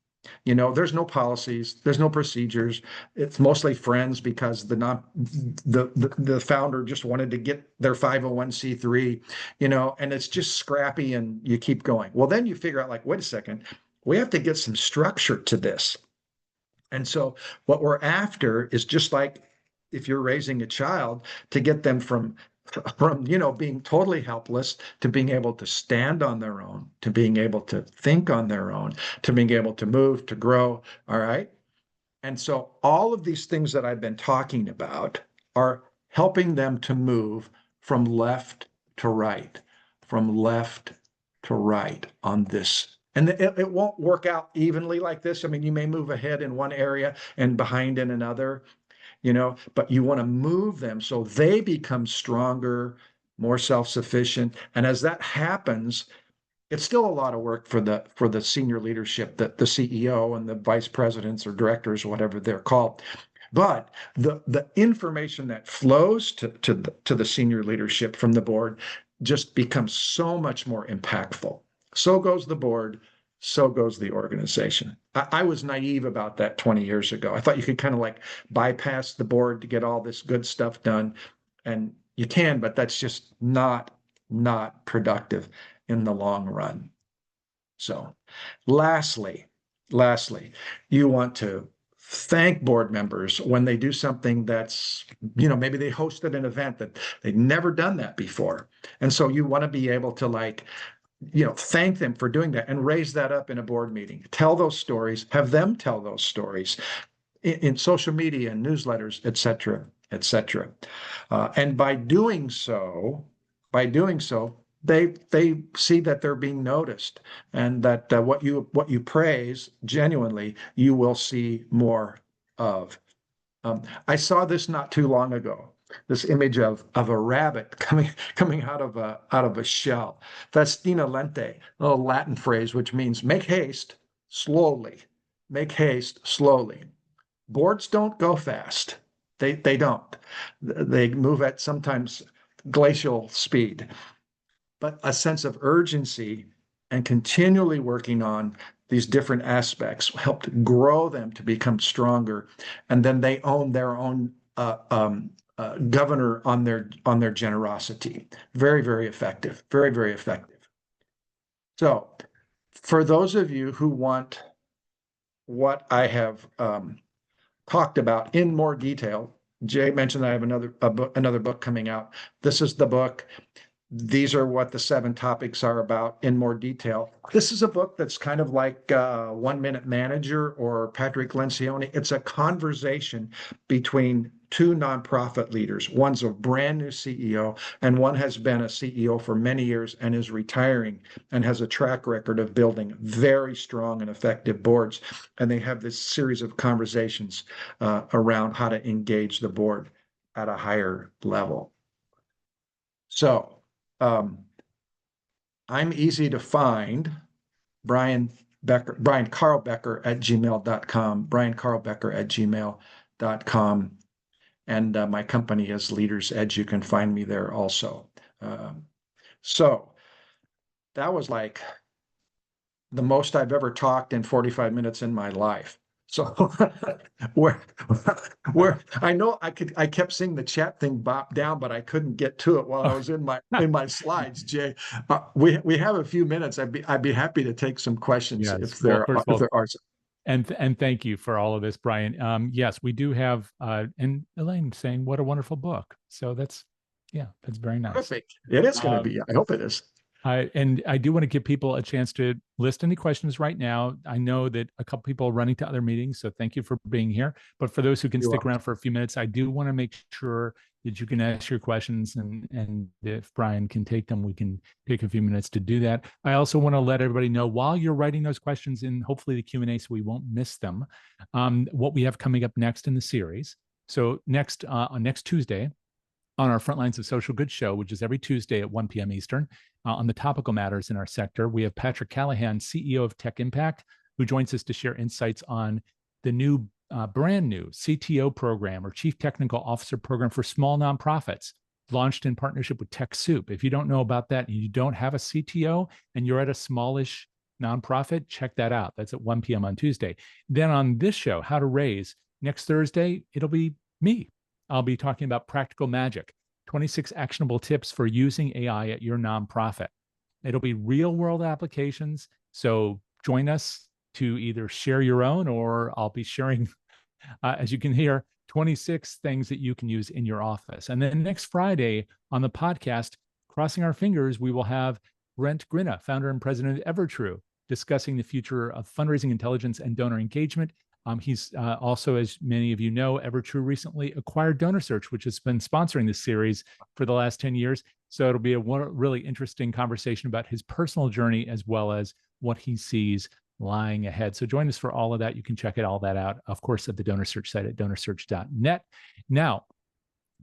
There's no policies, there's no procedures. It's mostly friends because the founder just wanted to get their 501c3, and it's just scrappy and you keep going. Well, then you figure out, like, wait a second, we have to get some structure to this. And so what we're after is, just like if you're raising a child, to get them from being totally helpless to being able to stand on their own, to being able to think on their own, to being able to move, to grow. All right. And so all of these things that I've been talking about are helping them to move from left to right, on this. And it won't work out evenly like this. I mean, you may move ahead in one area and behind in another, but you want to move them so they become stronger, more self-sufficient. And as that happens, it's still a lot of work for the senior leadership, the CEO and the vice presidents or directors or whatever they're called. But the information that flows to the senior leadership from the board just becomes so much more impactful. So goes the board, so goes the organization. I was naive about that 20 years ago. I thought you could kind of like bypass the board to get all this good stuff done. And you can, but that's just not productive in the long run. So lastly, you want to thank board members when they do something that's, maybe they hosted an event that they'd never done that before. And so you want to be able to thank them for doing that and raise that up in a board meeting. Tell those stories, have them tell those stories in social media and newsletters, et cetera, et cetera. And by doing so, they see that they're being noticed, and that what you praise genuinely, you will see more of. I saw this not too long ago. This image of a rabbit coming out of a shell. Festina lente, a little Latin phrase which means make haste slowly. Make haste slowly. Boards don't go fast. They don't. They move at sometimes glacial speed. But a sense of urgency and continually working on these different aspects helped grow them to become stronger, and then they own their own governor on their generosity. Very, very effective. Very, very effective. So, for those of you who want what I have talked about in more detail, Jay mentioned that I have another book coming out. This is the book. These are what the 7 topics are about in more detail. This is a book that's kind of like 1 Minute Manager or Patrick Lencioni. It's a conversation between two nonprofit leaders. One's a brand new CEO, and one has been a CEO for many years and is retiring and has a track record of building very strong and effective boards. And they have this series of conversations around how to engage the board at a higher level. So I'm easy to find. Brian Carl Becker at gmail.com, briancarlbecker@gmail.com. And my company is Leaders Edge. You can find me there also. So that was like the most I've ever talked in 45 minutes in my life. So where I know I kept seeing the chat thing bop down, but I couldn't get to it while I was in my slides, Jay. We have a few minutes. I'd be happy to take some questions if there are some. And thank you for all of this, Brian. Yes, we do have and Elaine saying what a wonderful book. So that's very nice. Perfect. It is going to be. I hope it is. And I do want to give people a chance to list any questions right now. I know that a couple people are running to other meetings, so thank you for being here. But for those who can stick around for a few minutes, I do want to make sure that you can ask your questions, and if Brian can take them, we can take a few minutes to do that. I also want to let everybody know while you're writing those questions in, hopefully the Q&A, so we won't miss them, what we have coming up next in the series. So on next Tuesday, on our Frontlines of Social Good show, which is every Tuesday at 1 p.m. Eastern, on the topical matters in our sector, we have Patrick Callahan, CEO of Tech Impact, who joins us to share insights on the brand new CTO program, or Chief Technical Officer program, for small nonprofits, launched in partnership with TechSoup. If you don't know about that and you don't have a CTO and you're at a smallish nonprofit, check that out. That's at 1 p.m. on Tuesday. Then on this show, How to Raise, next Thursday, it'll be me. I'll be talking about practical magic, 26 actionable tips for using AI at your nonprofit. It'll be real world applications. So join us to either share your own, or I'll be sharing, as you can hear, 26 things that you can use in your office. And then next Friday on the podcast, crossing our fingers, we will have Brent Grinna, founder and president of Evertrue, discussing the future of fundraising intelligence and donor engagement. He's also, as many of you know, Evertrue recently acquired DonorSearch, which has been sponsoring this series for the last 10 years. So it'll be a really interesting conversation about his personal journey as well as what he sees lying ahead. So join us for all of that. You can check all that out, of course, at the DonorSearch site at donorsearch.net. Now,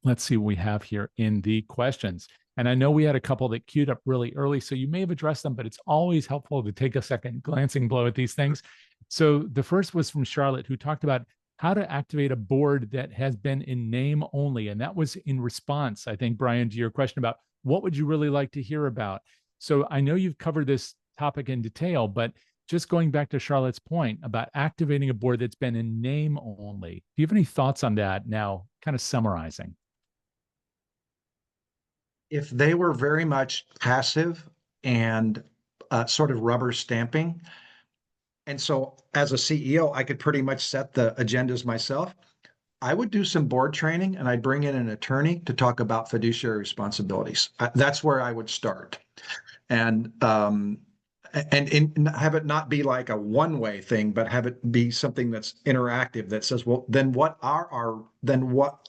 let's see what we have here in the questions. And I know we had a couple that queued up really early, so you may have addressed them, but it's always helpful to take a second glancing blow at these things. So the first was from Charlotte, who talked about how to activate a board that has been in name only. And that was in response, I think, Brian, to your question about what would you really like to hear about? So I know you've covered this topic in detail, but just going back to Charlotte's point about activating a board that's been in name only, do you have any thoughts on that now, kind of summarizing? If they were very much passive and sort of rubber stamping, and so as a CEO, I could pretty much set the agendas myself, I would do some board training and I'd bring in an attorney to talk about fiduciary responsibilities. That's where I would start. And have it not be like a one-way thing, but have it be something that's interactive that says, well, then what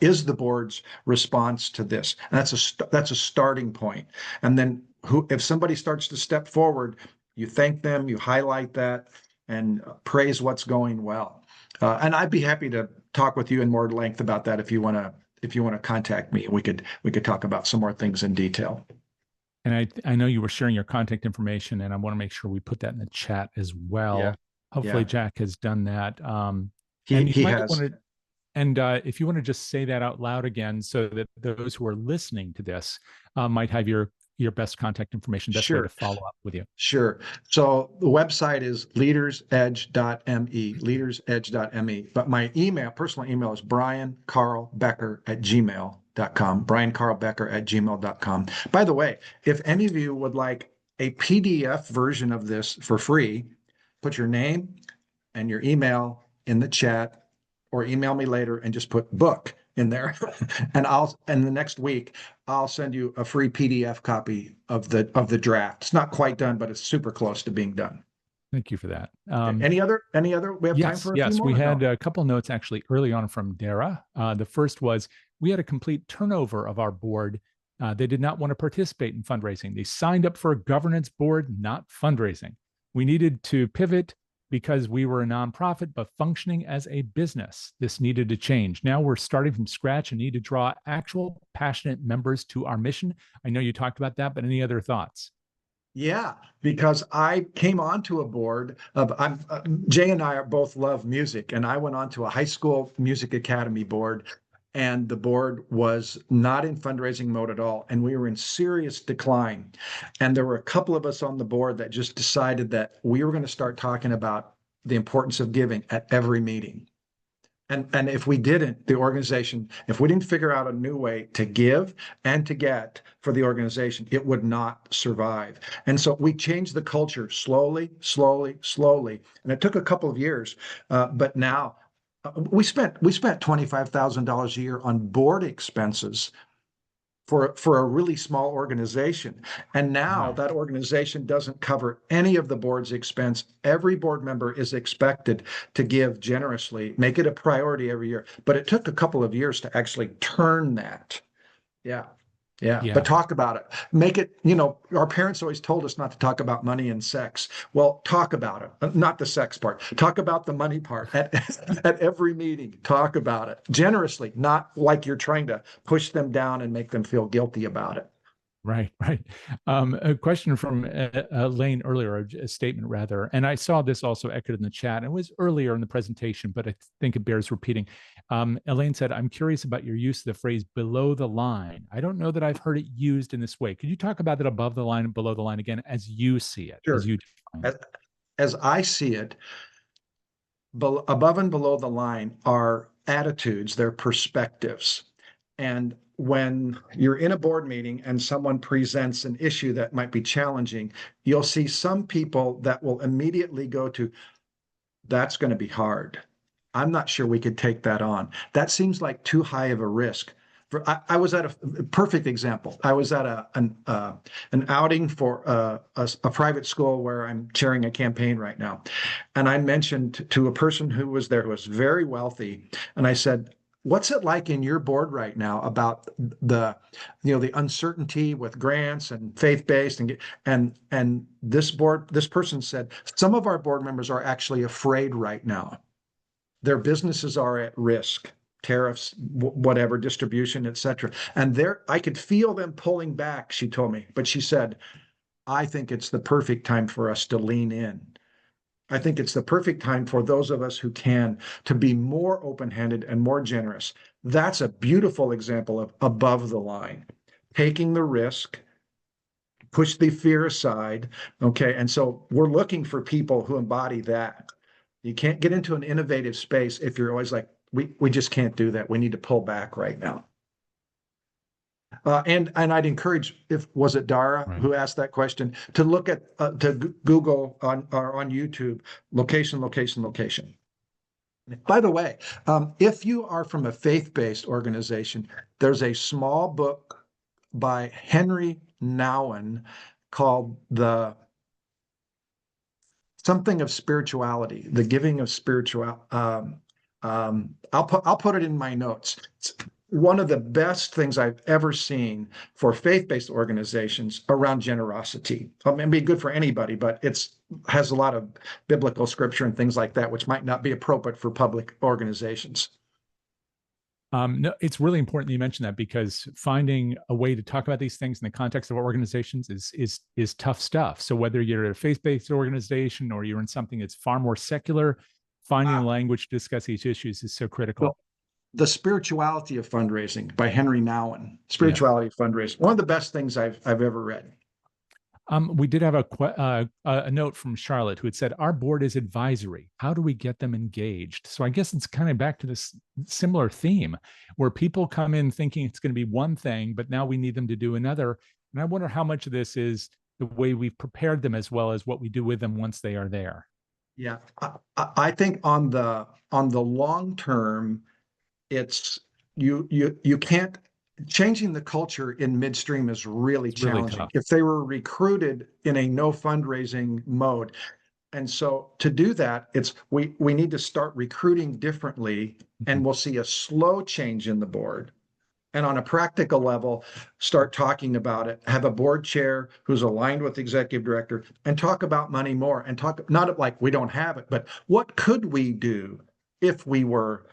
is the board's response to this? And that's a starting point. And then if somebody starts to step forward, you thank them, you highlight that, and praise what's going well. And I'd be happy to talk with you in more length about that if you want to contact me. We could talk about some more things in detail. And I know you were sharing your contact information, and I want to make sure we put that in the chat as well. Yeah. Hopefully, Jack has done that. He has. If you want to just say that out loud again, so that those who are listening to this might have your best contact information, best way to follow up with you. Sure. So the website is leadersedge.me, leadersedge.me. But my personal email is briancarlbecker@gmail.com, briancarlbecker@gmail.com. By the way, if any of you would like a PDF version of this for free, put your name and your email in the chat, or email me later and just put book in there. And the next week, I'll send you a free PDF copy of the draft. It's not quite done, but it's super close to being done. Thank you for that. Okay. Any other? We have time Yes, for a few yes. more We or had no? a couple notes actually early on from Dara. The first was we had a complete turnover of our board. They did not want to participate in fundraising. They signed up for a governance board, not fundraising. We needed to pivot because we were a nonprofit, but functioning as a business. This needed to change. Now we're starting from scratch and need to draw actual passionate members to our mission. I know you talked about that, but any other thoughts? Yeah, because I came onto a board of Jay and I are both love music, and I went onto a high school music academy board, and the board was not in fundraising mode at all, and we were in serious decline. And there were a couple of us on the board that just decided that we were going to start talking about the importance of giving at every meeting. And if we didn't, the organization, if we didn't figure out a new way to give and to get for the organization, it would not survive. And so we changed the culture slowly, slowly, slowly. And it took a couple of years, but now we spent $25,000 a year on board expenses for a really small organization. And now Wow. that organization doesn't cover any of the board's expense. Every board member is expected to give generously, make it a priority every year. But it took a couple of years to actually turn that. Yeah. Yeah. But Yeah. talk about it. Make it, our parents always told us not to talk about money and sex. Well, talk about it. Not the sex part. Talk about the money part at every meeting. Talk about it generously, not like you're trying to push them down and make them feel guilty about it. Right, right. A question from Elaine earlier, a statement rather, and I saw this also echoed in the chat. It was earlier in the presentation, but I think it bears repeating. Elaine said, I'm curious about your use of the phrase below the line. I don't know that I've heard it used in this way. Could you talk about that above the line and below the line again as you see it, as Sure. you define it? As I see it, above and below the line are attitudes, they're perspectives. And when you're in a board meeting and someone presents an issue that might be challenging, you'll see some people that will immediately go to, that's going to be hard. I'm not sure we could take that on. That seems like too high of a risk. I was at a perfect example. I was at an outing for a private school where I'm chairing a campaign right now. And I mentioned to a person who was there who was very wealthy, and I said, what's it like in your board right now about the uncertainty with grants and faith-based and this person said some of our board members are actually afraid right now. Their businesses are at risk, tariffs, whatever, distribution, et cetera. And I could feel them pulling back, she told me. But she said, I think it's the perfect time for us to lean in. I think it's the perfect time for those of us who can to be more open-handed and more generous. That's a beautiful example of above the line, taking the risk, push the fear aside. Okay. And so we're looking for people who embody that. You can't get into an innovative space if you're always like, we just can't do that. We need to pull back right now. And I'd encourage, if was it Dara Right. who asked that question, to look at to Google on YouTube location, location, location. By the way, if you are from a faith-based organization, there's a small book by Henry Nouwen called the something of spirituality, the giving of spiritual. I'll put it in my notes. It's one of the best things I've ever seen for faith-based organizations around generosity. I mean, it'd be good for anybody, but it's has a lot of biblical scripture and things like that, which might not be appropriate for public organizations. No, it's really important that you mention that because finding a way to talk about these things in the context of organizations is tough stuff. So whether you're a faith-based organization or you're in something that's far more secular, finding a language to discuss these issues is so critical. Well, The Spirituality of Fundraising by Henry Nouwen. Yes. Spirituality of Fundraising. One of the best things I've ever read. We did have a note from Charlotte who had said, our board is advisory. How do we get them engaged? So I guess it's kind of back to this similar theme where people come in thinking it's going to be one thing, but now we need them to do another. And I wonder how much of this is the way we've prepared them as well as what we do with them once they are there. Yeah, I think on the long term, it's you can't changing the culture in midstream is really It's really challenging. tough. If they were recruited in a no fundraising mode, And so to do that, we need to start recruiting differently, and we'll see a slow change in the board. And on a practical level, start talking about it. Have a board chair who's aligned with the executive director and talk about money more, and talk not like we don't have it, but what could we do if we were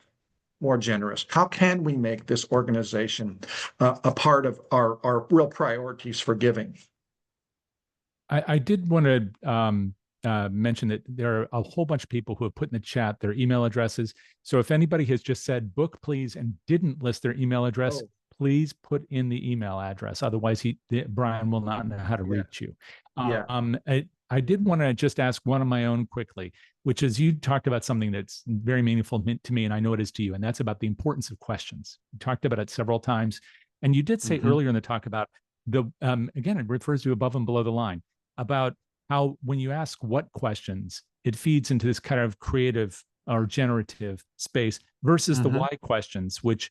more generous? How can we make this organization a part of our real priorities for giving? I did want to mention that there are a whole bunch of people who have put in the chat their email addresses. So if anybody has just said book, please, and didn't list their email address, please put in the email address. Otherwise, Brian will not know how to reach you. I did want to just ask one of my own quickly, which is you talked about something that's very meaningful to me, and I know it is to you, and that's about the importance of questions. You talked about it several times, and you did say earlier in the talk about again, it refers to above and below the line, about how when you ask what questions, it feeds into this kind of creative or generative space versus the why questions, which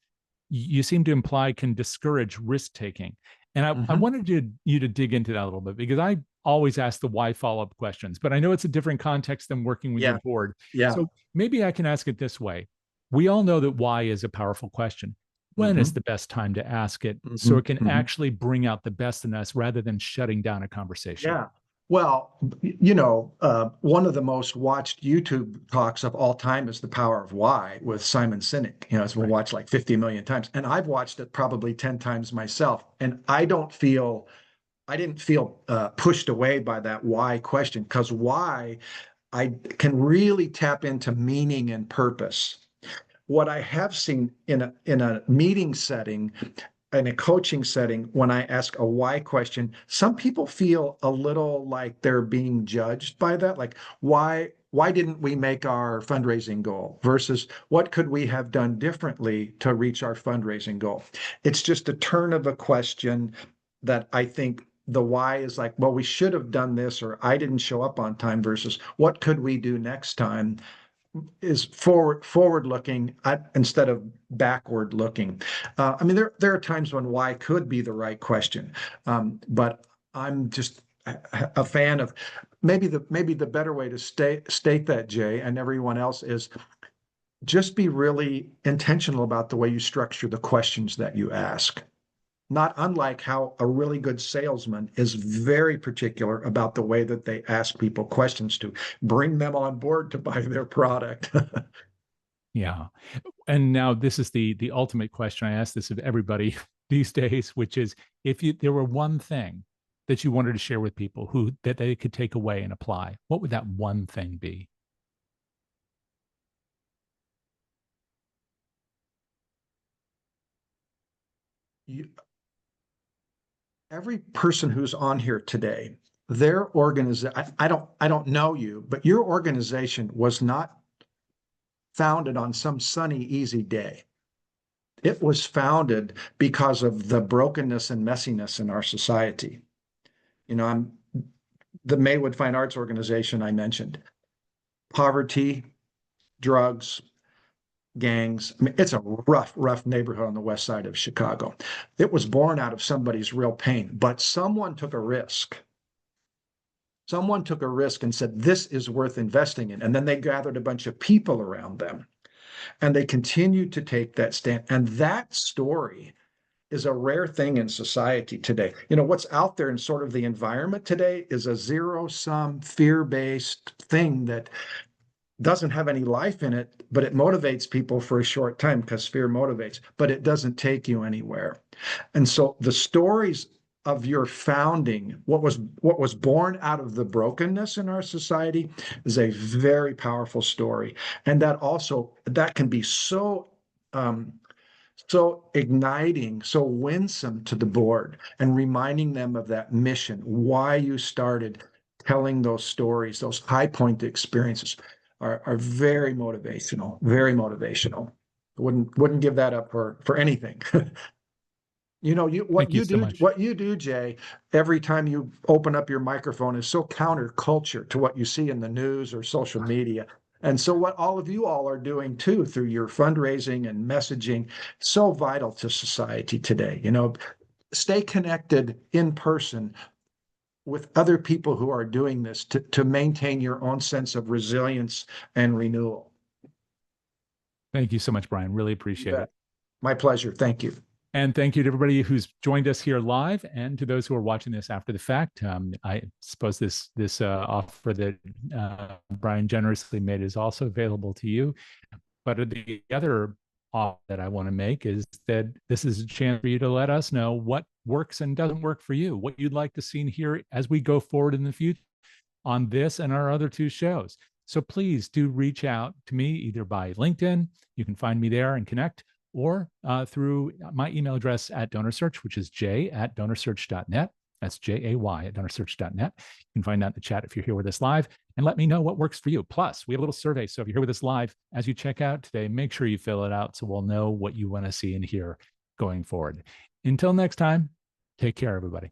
you seem to imply can discourage risk taking. And I wanted you to dig into that a little bit, because I always ask the why follow-up questions, but I know it's a different context than working with your board. So maybe I can ask it this way. We all know that why is a powerful question. When is the best time to ask it so it can actually bring out the best in us rather than shutting down a conversation? Yeah. Well, one of the most watched YouTube talks of all time is The Power of Why with Simon Sinek. It's been watched like 50 million times. And I've watched it probably 10 times myself. And I didn't feel pushed away by that why question, because why I can really tap into meaning and purpose. What I have seen in a meeting setting, in a coaching setting, when I ask a why question, some people feel a little like they're being judged by that. Like, why didn't we make our fundraising goal versus what could we have done differently to reach our fundraising goal? It's just a turn of a question that I think the why is like, well, we should have done this, or I didn't show up on time, versus what could we do next time, is forward looking instead of backward looking. I mean, there are times when why could be the right question, but I'm just a fan of maybe the better way to state that, Jay, and everyone else, is just be really intentional about the way you structure the questions that you ask. Not unlike how a really good salesman is very particular about the way that they ask people questions to bring them on board to buy their product. Yeah. And now this is the ultimate question. I ask this of everybody these days, which is, if there were one thing that you wanted to share with people that they could take away and apply, what would that one thing be? Every person who's on here today, their organization, I don't know you, but your organization was not founded on some sunny, easy day. It was founded because of the brokenness and messiness in our society. I'm the Maywood Fine Arts Organization I mentioned. Poverty, drugs, gangs. I mean, it's a rough neighborhood on the west side of Chicago. It was born out of somebody's real pain, but someone took a risk. Someone took a risk and said, this is worth investing in. And then they gathered a bunch of people around them, and they continued to take that stand. And that story is a rare thing in society today. What's out there in sort of the environment today is a zero-sum, fear-based thing that doesn't have any life in it, but it motivates people for a short time because fear motivates, but it doesn't take you anywhere. And so the stories of your founding, what was born out of the brokenness in our society, is a very powerful story. And that can be so igniting, so winsome to the board, and reminding them of that mission, why you started, telling those stories, those high point experiences are very motivational, very motivational. Wouldn't give that up for anything. Thank you so much. What you do, Jay, every time you open up your microphone is so counterculture to what you see in the news or social media. And so what all of you all are doing too, through your fundraising and messaging, so vital to society today. Stay connected in person, with other people who are doing this to maintain your own sense of resilience and renewal. Thank you so much, Brian. Really You appreciate bet. it. My pleasure. Thank you. And thank you to everybody who's joined us here live, and to those who are watching this after the fact. I suppose this offer that Brian generously made is also available to you. But the other offer that I want to make is that this is a chance for you to let us know what works and doesn't work for you, what you'd like to see here as we go forward in the future on this and our other two shows. So please do reach out to me either by LinkedIn. You can find me there and connect, or through my email address at DonorSearch, which is j@donorsearch.net. That's jay@donorsearch.net. You can find that in the chat if you're here with us live, and let me know what works for you. Plus, we have a little survey. So if you're here with us live, as you check out today, make sure you fill it out so we'll know what you want to see and hear going forward. Until next time, take care, everybody.